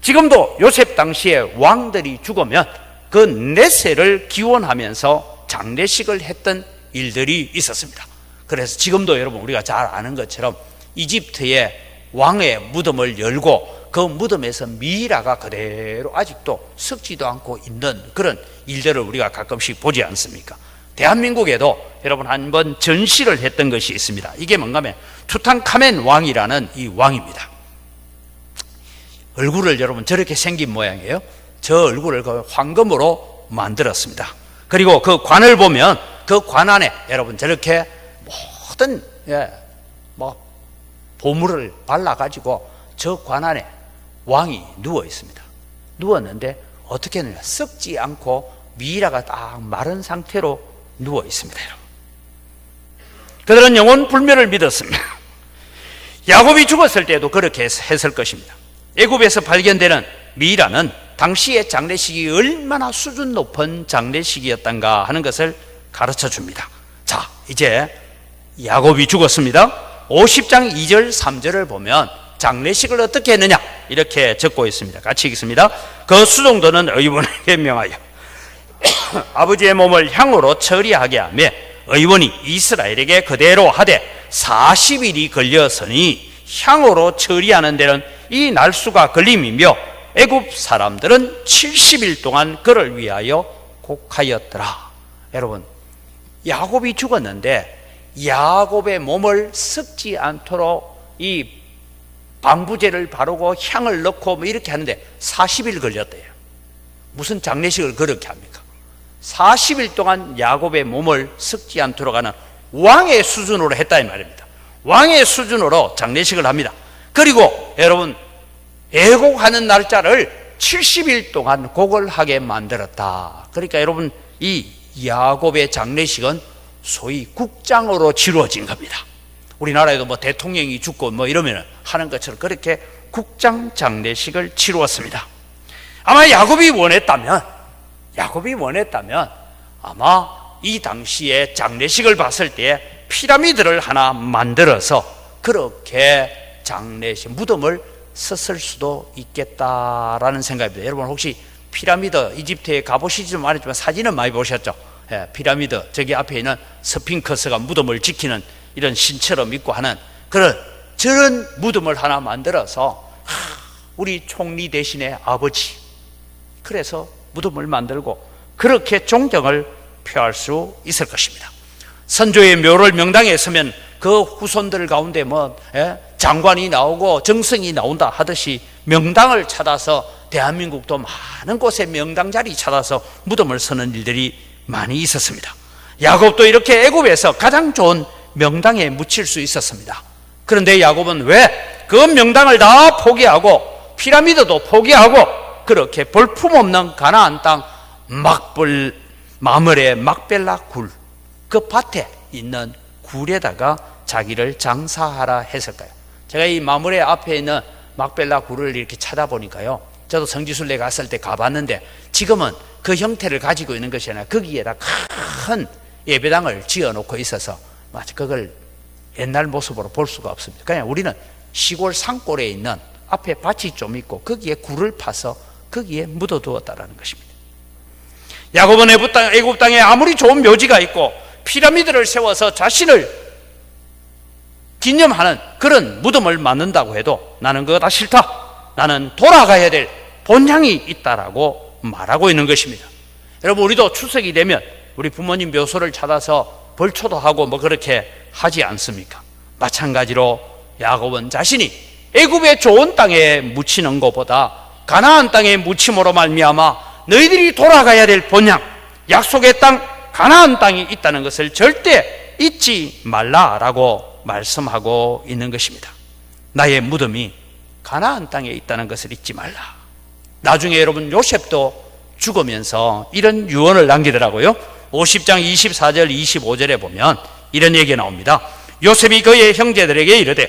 지금도 요셉 당시에 왕들이 죽으면 그 내세를 기원하면서 장례식을 했던 일들이 있었습니다. 그래서 지금도 여러분 우리가 잘 아는 것처럼 이집트의 왕의 무덤을 열고 그 무덤에서 미이라가 그대로 아직도 썩지도 않고 있는 그런 일들을 우리가 가끔씩 보지 않습니까? 대한민국에도 여러분 한번 전시를 했던 것이 있습니다. 이게 뭔가 하면 투탕카멘 왕이라는 이 왕입니다. 얼굴을 여러분 저렇게 생긴 모양이에요. 저 얼굴을 그 황금으로 만들었습니다. 그리고 그 관을 보면 그 관 안에 여러분 저렇게 모든 보물을 발라가지고 저 관 안에 왕이 누워 있습니다. 누웠는데 어떻게 했느냐, 썩지 않고 미이라가 딱 마른 상태로 누워 있습니다. 여러분, 그들은 영원 불멸을 믿었습니다. 야곱이 죽었을 때도 그렇게 했을 것입니다. 애굽에서 발견되는 미이라는 당시의 장례식이 얼마나 수준 높은 장례식이었던가 하는 것을 가르쳐 줍니다. 자, 이제 야곱이 죽었습니다. 50장 2절 3절을 보면 장례식을 어떻게 했느냐 이렇게 적고 있습니다. 같이 읽습니다. 그 수종도는 의원에게 명하여 아버지의 몸을 향으로 처리하게 하며 의원이 이스라엘에게 그대로 하되 40일이 걸렸으니 향으로 처리하는 데는 이 날수가 걸림이며 애굽 사람들은 70일 동안 그를 위하여 곡하였더라. 여러분, 야곱이 죽었는데 야곱의 몸을 썩지 않도록 이 방부제를 바르고 향을 넣고 뭐 이렇게 하는데 40일 걸렸대요. 무슨 장례식을 그렇게 합니까? 40일 동안 야곱의 몸을 썩지 않도록 하는 왕의 수준으로 했다 이 말입니다. 왕의 수준으로 장례식을 합니다. 그리고 여러분 애곡하는 날짜를 70일 동안 곡을 하게 만들었다. 그러니까 여러분 이 야곱의 장례식은 소위 국장으로 치루어진 겁니다. 우리나라에도 뭐 대통령이 죽고 뭐 이러면 하는 것처럼 그렇게 국장 장례식을 치루었습니다. 아마 야곱이 원했다면 아마 이 당시에 장례식을 봤을 때 피라미드를 하나 만들어서 그렇게 장례식 무덤을 썼을 수도 있겠다라는 생각입니다. 여러분 혹시 피라미드 이집트에 가보시지 않았지만 사진은 많이 보셨죠? 예, 피라미드 저기 앞에 있는 스핑크스가 무덤을 지키는 이런 신처럼 있고 하는 저런 무덤을 하나 만들어서 우리 총리 대신에 아버지, 그래서 무덤을 만들고 그렇게 존경을 표할 수 있을 것입니다. 선조의 묘를 명당에 서면 그 후손들 가운데 장관이 나오고 정승이 나온다 하듯이 명당을 찾아서 대한민국도 많은 곳에 명당 자리 찾아서 무덤을 서는 일들이 많이 있었습니다. 야곱도 이렇게 애굽에서 가장 좋은 명당에 묻힐 수 있었습니다. 그런데 야곱은 왜 그 명당을 다 포기하고 피라미드도 포기하고 그렇게 볼품없는 가나안 땅 마물의 막벨라 굴, 그 밭에 있는 굴에다가 자기를 장사하라 했을까요? 제가 이 마물의 앞에 있는 막벨라 굴을 이렇게 찾아보니까요, 저도 성지순례 갔을 때 가봤는데 지금은 그 형태를 가지고 있는 것이 아니라 거기에다 큰 예배당을 지어놓고 있어서 마치 그걸 옛날 모습으로 볼 수가 없습니다. 그냥 우리는 시골 산골에 있는 앞에 밭이 좀 있고 거기에 굴을 파서 거기에 묻어두었다라는 것입니다. 야곱은 애굽 땅에 아무리 좋은 묘지가 있고 피라미드를 세워서 자신을 기념하는 그런 무덤을 만든다고 해도 나는 그거 다 싫다. 나는 돌아가야 될 본향이 있다라고 말하고 있는 것입니다. 여러분 우리도 추석이 되면 우리 부모님 묘소를 찾아서 벌초도 하고 뭐 그렇게 하지 않습니까? 마찬가지로 야곱은 자신이 애굽의 좋은 땅에 묻히는 것보다 가나안 땅에 묻힘으로 말미암아 너희들이 돌아가야 될 본향, 약속의 땅 가나안 땅이 있다는 것을 절대 잊지 말라라고 말씀하고 있는 것입니다. 나의 무덤이 가나안 땅에 있다는 것을 잊지 말라. 나중에 여러분 요셉도 죽으면서 이런 유언을 남기더라고요. 50장 24절 25절에 보면 이런 얘기가 나옵니다. 요셉이 그의 형제들에게 이르되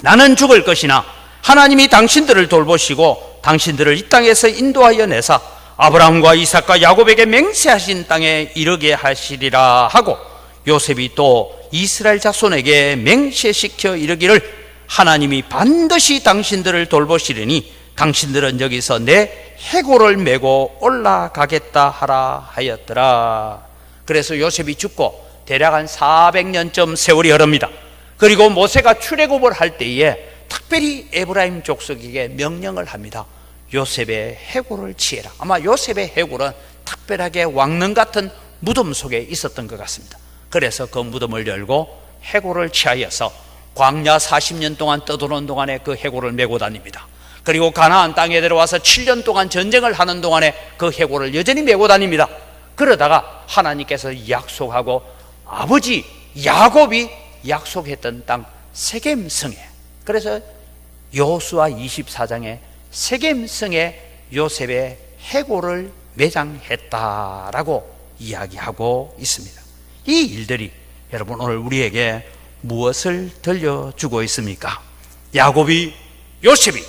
나는 죽을 것이나 하나님이 당신들을 돌보시고 당신들을 이 땅에서 인도하여 내사 아브라함과 이삭과 야곱에게 맹세하신 땅에 이르게 하시리라 하고, 요셉이 또 이스라엘 자손에게 맹세시켜 이르기를 하나님이 반드시 당신들을 돌보시리니 당신들은 여기서 내 해골을 메고 올라가겠다 하라 하였더라. 그래서 요셉이 죽고 대략 한 400년쯤 세월이 흐릅니다. 그리고 모세가 출애굽을 할 때에 특별히 에브라임 족속에게 명령을 합니다. 요셉의 해골을 치해라. 아마 요셉의 해골은 특별하게 왕릉 같은 무덤 속에 있었던 것 같습니다. 그래서 그 무덤을 열고 해골을 취하여서 광야 40년 동안 떠도는 동안에 그 해골을 메고 다닙니다. 그리고 가나안 땅에 들어와서 7년 동안 전쟁을 하는 동안에 그 해골을 여전히 메고 다닙니다. 그러다가 하나님께서 약속하고 아버지 야곱이 약속했던 땅 세겜성에, 그래서 여호수아 24장에 세겜성에 요셉의 해골을 매장했다라고 이야기하고 있습니다. 이 일들이 여러분 오늘 우리에게 무엇을 들려주고 있습니까? 야곱이, 요셉이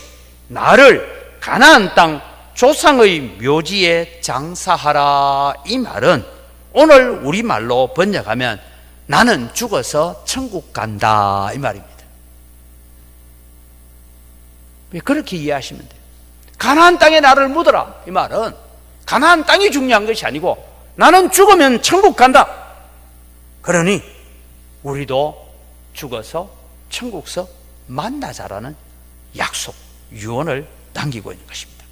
나를 가나안 땅 조상의 묘지에 장사하라, 이 말은 오늘 우리말로 번역하면 나는 죽어서 천국 간다, 이 말입니다. 왜 그렇게 이해하시면 돼요? 가나안 땅에 나를 묻어라, 이 말은 가나안 땅이 중요한 것이 아니고 나는 죽으면 천국 간다. 그러니 우리도 죽어서 천국서 만나자라는 약속, 유언을 남기고 있는 것입니다.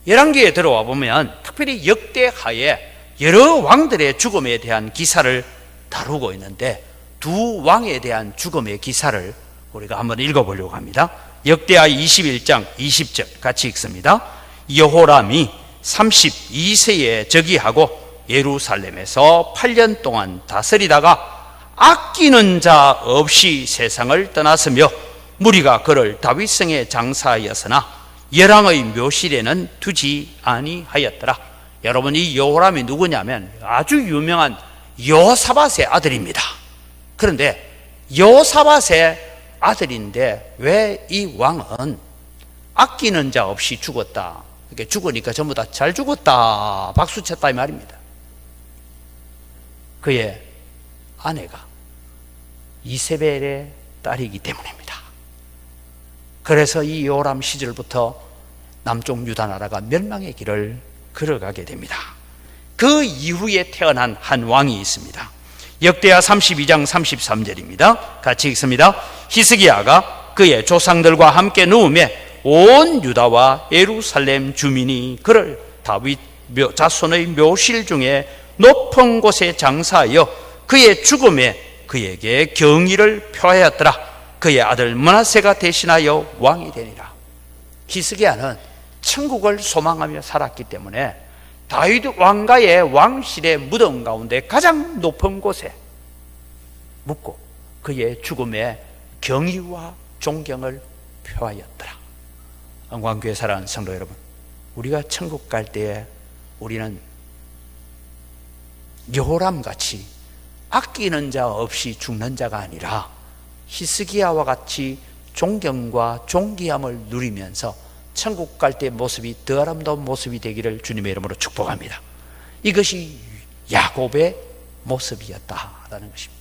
열왕기에 들어와 보면 특별히 역대하에 여러 왕들의 죽음에 대한 기사를 다루고 있는데 두 왕에 대한 죽음의 기사를 우리가 한번 읽어보려고 합니다. 역대하 21장 20절 같이 읽습니다. 여호람이 32세에 즉위하고 예루살렘에서 8년 동안 다스리다가 아끼는 자 없이 세상을 떠났으며 무리가 그를 다윗성에 장사하였으나 열왕의 묘실에는 두지 아니하였더라. 여러분, 이 여호람이 누구냐면 아주 유명한 여호사밧의 아들입니다. 그런데 여호사밧의 아들인데 왜 이 왕은 아끼는 자 없이 죽었다, 이렇게 죽으니까 전부 다 잘 죽었다 박수쳤다 이 말입니다. 그의 아내가 이세벨의 딸이기 때문입니다. 그래서 이 여호람 시절부터 남쪽 유다 나라가 멸망의 길을 걸어가게 됩니다. 그 이후에 태어난 한 왕이 있습니다. 역대하 32장 33절입니다. 같이 읽습니다. 히스기야가 그의 조상들과 함께 누우매 온 유다와 예루살렘 주민이 그를 다윗 자손의 묘실 중에 높은 곳에 장사하여 그의 죽음에 그에게 경의를 표하였더라. 그의 아들 므낫세가 대신하여 왕이 되니라. 히스기야는 천국을 소망하며 살았기 때문에 다윗 왕가의 왕실의 무덤 가운데 가장 높은 곳에 묻고 그의 죽음에 경의와 존경을 표하였더라. 영광교회 사랑하는 성도 여러분, 우리가 천국 갈 때에 우리는 여호람같이 아끼는 자 없이 죽는 자가 아니라 히스기야와 같이 존경과 존귀함을 누리면서 천국 갈 때 모습이 더 아름다운 모습이 되기를 주님의 이름으로 축복합니다. 이것이 야곱의 모습이었다라는 것입니다.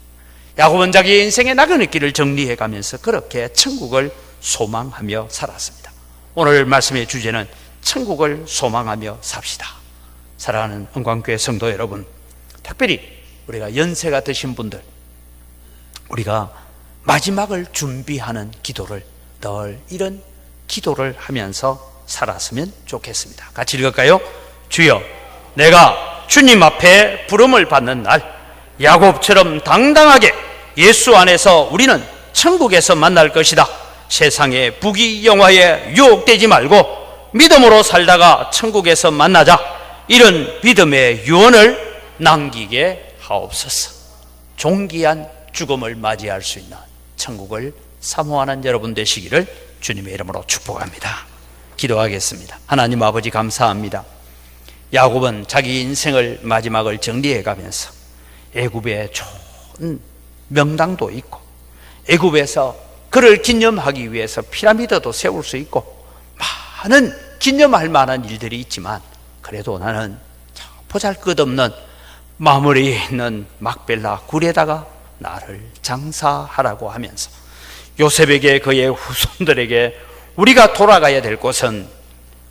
야곱은 자기의 인생의 나그네 길을 정리해 가면서 그렇게 천국을 소망하며 살았습니다. 오늘 말씀의 주제는 천국을 소망하며 삽시다. 사랑하는 은광교회 성도 여러분, 특별히 우리가 연세가 드신 분들, 우리가 마지막을 준비하는 기도를 늘 이런 기도를 하면서 살았으면 좋겠습니다. 같이 읽을까요? 주여, 내가 주님 앞에 부름을 받는 날 야곱처럼 당당하게 예수 안에서 우리는 천국에서 만날 것이다. 세상의 부귀 영화에 유혹되지 말고 믿음으로 살다가 천국에서 만나자. 이런 믿음의 유언을 남기게 하옵소서. 존귀한 죽음을 맞이할 수 있는 천국을 사모하는 여러분 되시기를 주님의 이름으로 축복합니다. 기도하겠습니다. 하나님 아버지 감사합니다. 야곱은 자기 인생을 마지막을 정리해 가면서 애굽에 좋은 명당도 있고 애굽에서 그를 기념하기 위해서 피라미드도 세울 수 있고 많은 기념할 만한 일들이 있지만 그래도 나는 보잘것없는 마무리에 있는 막벨라 굴에다가 나를 장사하라고 하면서 요셉에게 그의 후손들에게 우리가 돌아가야 될 곳은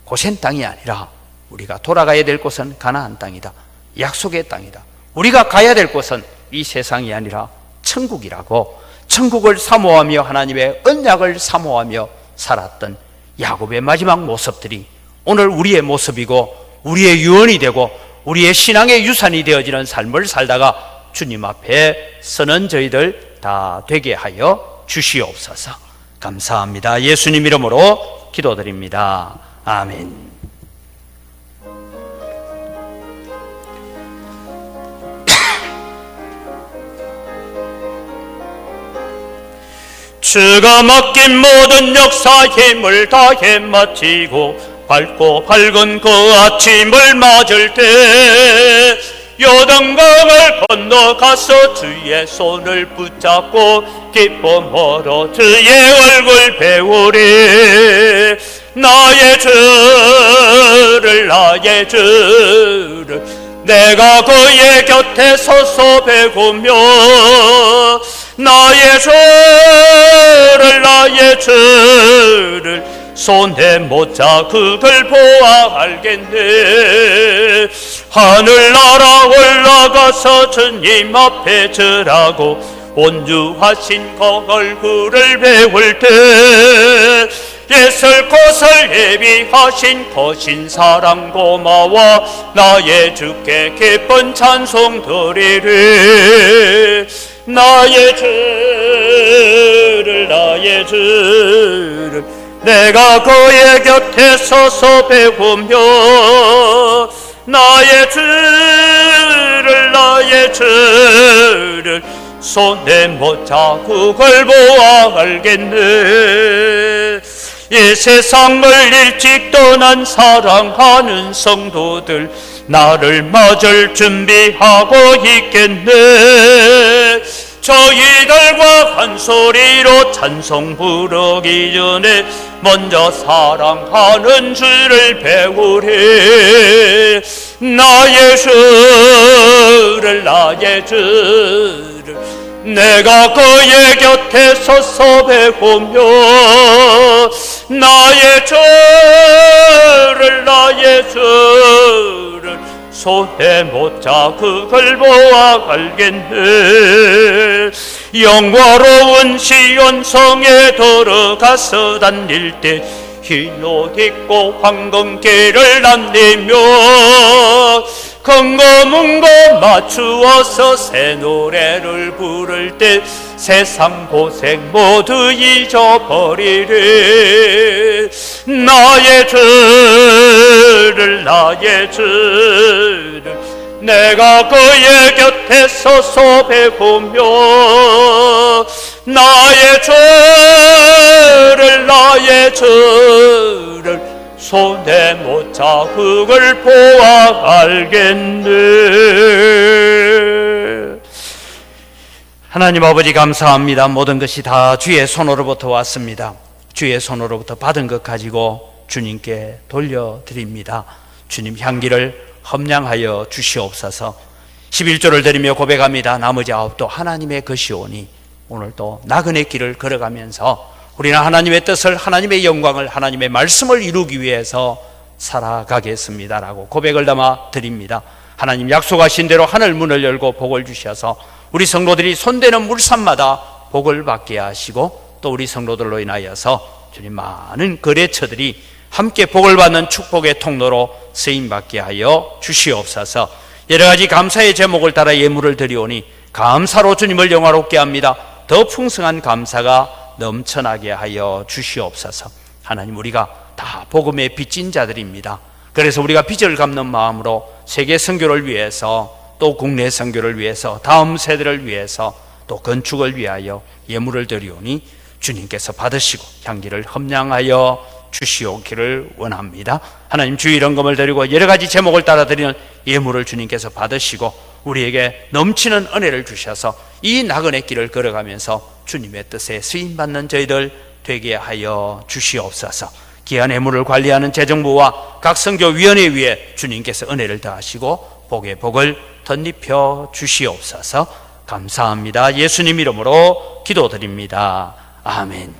고센 땅이 아니라 우리가 돌아가야 될 곳은 가나안 땅이다, 약속의 땅이다, 우리가 가야 될 곳은 이 세상이 아니라 천국이라고 천국을 사모하며 하나님의 언약을 사모하며 살았던 야곱의 마지막 모습들이 오늘 우리의 모습이고 우리의 유언이 되고 우리의 신앙의 유산이 되어지는 삶을 살다가 주님 앞에 서는 저희들 다 되게 하여 주시옵소서. 감사합니다. 예수님 이름으로 기도드립니다. 아멘. 주가 맡긴 모든 역사 힘을 다해 마치고 밝고 밝은 그 아침을 맞을 때 요단강을 건너가서 주의 손을 붙잡고 기쁨으로 주의 얼굴 배우리. 나의 주를 내가 그의 곁에 서서 배우며 나의 주를 손에 못 잡 그걸 보아 알겠네. 하늘나라 올라가서 주님 앞에 절하고 온유하신 그 얼굴을 배울 때 예설 것을 예비하신 거신 사랑 고마워 나의 주께 기쁜 찬송 드리리. 나의 주를 내가 그의 곁에 서서 배우며 나의 주를 손에 못 잡고 그걸 보아 알겠네. 이 세상을 일찍 떠난 사랑하는 성도들 나를 맞을 준비하고 있겠네. 저희들과 한 소리로 찬송 부르기 전에 먼저 사랑하는 주를 배우리. 나의 주를 내가 그의 곁에 서서 배우며 나의 주를 손에 못 잡 그걸 보아 알겠네. 영화로운 시온성에 들어가서 다닐 때 흰 옷 입고 황금길을 다니며 금검은 거 맞추어서 새 노래를 부를 때 세상 고생 모두 잊어버리리. 나의 주를 내가 그의 곁에 서서 배우며 나의 주를 손에 못 잡 그걸 보아 알겠네. 하나님 아버지 감사합니다. 모든 것이 다 주의 손으로부터 왔습니다. 주의 손으로부터 받은 것 가지고 주님께 돌려드립니다. 주님 향기를 험량하여 주시옵소서. 11조를 드리며 고백합니다. 나머지 9도 하나님의 것이오니 오늘도 나그네 길을 걸어가면서 우리는 하나님의 뜻을, 하나님의 영광을, 하나님의 말씀을 이루기 위해서 살아가겠습니다라고 고백을 담아 드립니다. 하나님 약속하신 대로 하늘 문을 열고 복을 주셔서 우리 성도들이 손대는 물산마다 복을 받게 하시고 또 우리 성도들로 인하여서 주님 많은 거래처들이 함께 복을 받는 축복의 통로로 쓰임받게 하여 주시옵소서. 여러 가지 감사의 제목을 따라 예물을 드리오니 감사로 주님을 영화롭게 합니다. 더 풍성한 감사가 넘쳐나게 하여 주시옵소서. 하나님, 우리가 다 복음의 빚진 자들입니다. 그래서 우리가 빚을 갚는 마음으로 세계 선교를 위해서 또 국내 선교를 위해서 다음 세대를 위해서 또 건축을 위하여 예물을 드리오니 주님께서 받으시고 향기를 험량하여 주시옵기를 원합니다. 하나님, 주일 헌금을 드리고 여러 가지 제목을 따라 드리는 예물을 주님께서 받으시고 우리에게 넘치는 은혜를 주셔서 이 나그네 길을 걸어가면서 주님의 뜻에 쓰임받는 저희들 되게 하여 주시옵소서. 귀한 예물을 관리하는 재정부와 각 선교위원회 위에 주님께서 은혜를 더하시고 복의 복을 덧입혀 주시옵소서. 감사합니다. 예수님 이름으로 기도드립니다. 아멘.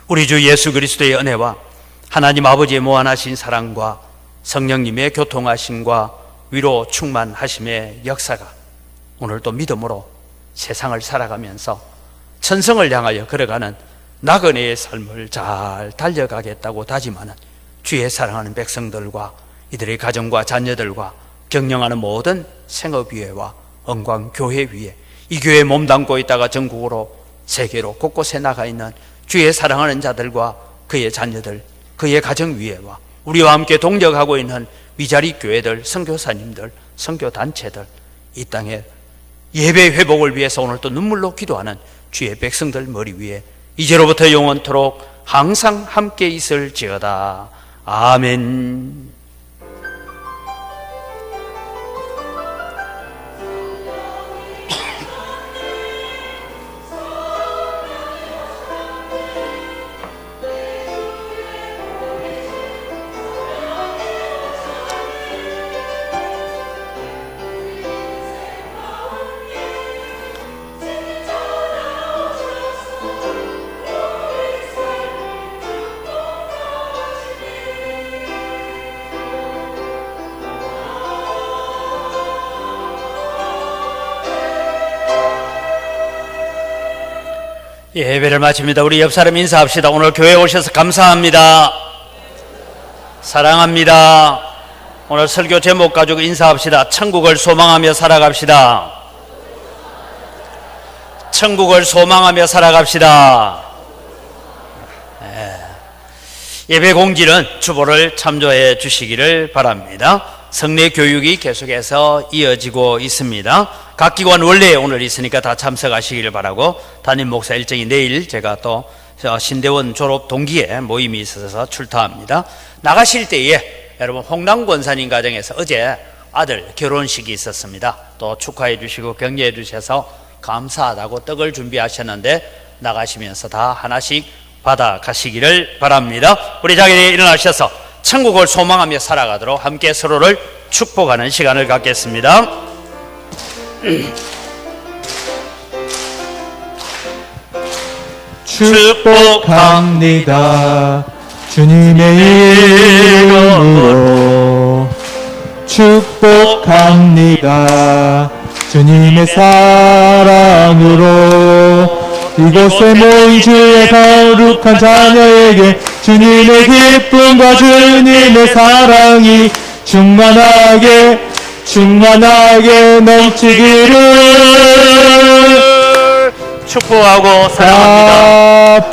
우리 주 예수 그리스도의 은혜와 하나님 아버지의 무한하신 사랑과 성령님의 교통하심과 위로 충만하심의 역사가 오늘도 믿음으로 세상을 살아가면서 천성을 향하여 걸어가는 나그네의 삶을 잘 달려가겠다고 다짐하는 주의 사랑하는 백성들과 이들의 가정과 자녀들과 경영하는 모든 생업위회와 언광교회 위에 이 교회에 몸담고 있다가 전국으로 세계로 곳곳에 나가 있는 주의 사랑하는 자들과 그의 자녀들, 그의 가정위회와 우리와 함께 동력하고 있는 미자리 교회들, 선교사님들, 선교단체들, 이 땅에 예배 회복을 위해서 오늘도 눈물로 기도하는 주의 백성들 머리 위에 이제로부터 영원토록 항상 함께 있을지어다. 아멘. 예배를 마칩니다. 우리 옆 사람 인사합시다. 오늘 교회에 오셔서 감사합니다. 사랑합니다. 오늘 설교 제목 가지고 인사합시다. 천국을 소망하며 살아갑시다. 천국을 소망하며 살아갑시다. 예배 공지는 주보를 참조해 주시기를 바랍니다. 성례 교육이 계속해서 이어지고 있습니다. 각 기관 원래 오늘 있으니까 다 참석하시기를 바라고, 담임 목사 일정이 내일 제가 또 신대원 졸업 동기에 모임이 있어서 출타합니다. 나가실 때에 여러분 홍남 권사님 가정에서 어제 아들 결혼식이 있었습니다. 또 축하해 주시고 격려해 주셔서 감사하다고 떡을 준비하셨는데 나가시면서 다 하나씩 받아 가시기를 바랍니다. 우리 자리에 일어나셔서 천국을 소망하며 살아가도록 함께 서로를 축복하는 시간을 갖겠습니다. 축복합니다. 주님의 이름으로 축복합니다. 주님의 사랑으로 이곳에 모인 주의 거룩한 자녀에게 주님의 기쁨과 주님의 사랑이 충만하게 넘치기를 축복하고 사랑합니다.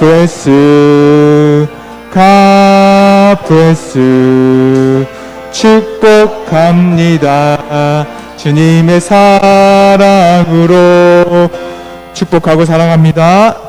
가프레스 축복합니다. 주님의 사랑으로 축복하고 사랑합니다.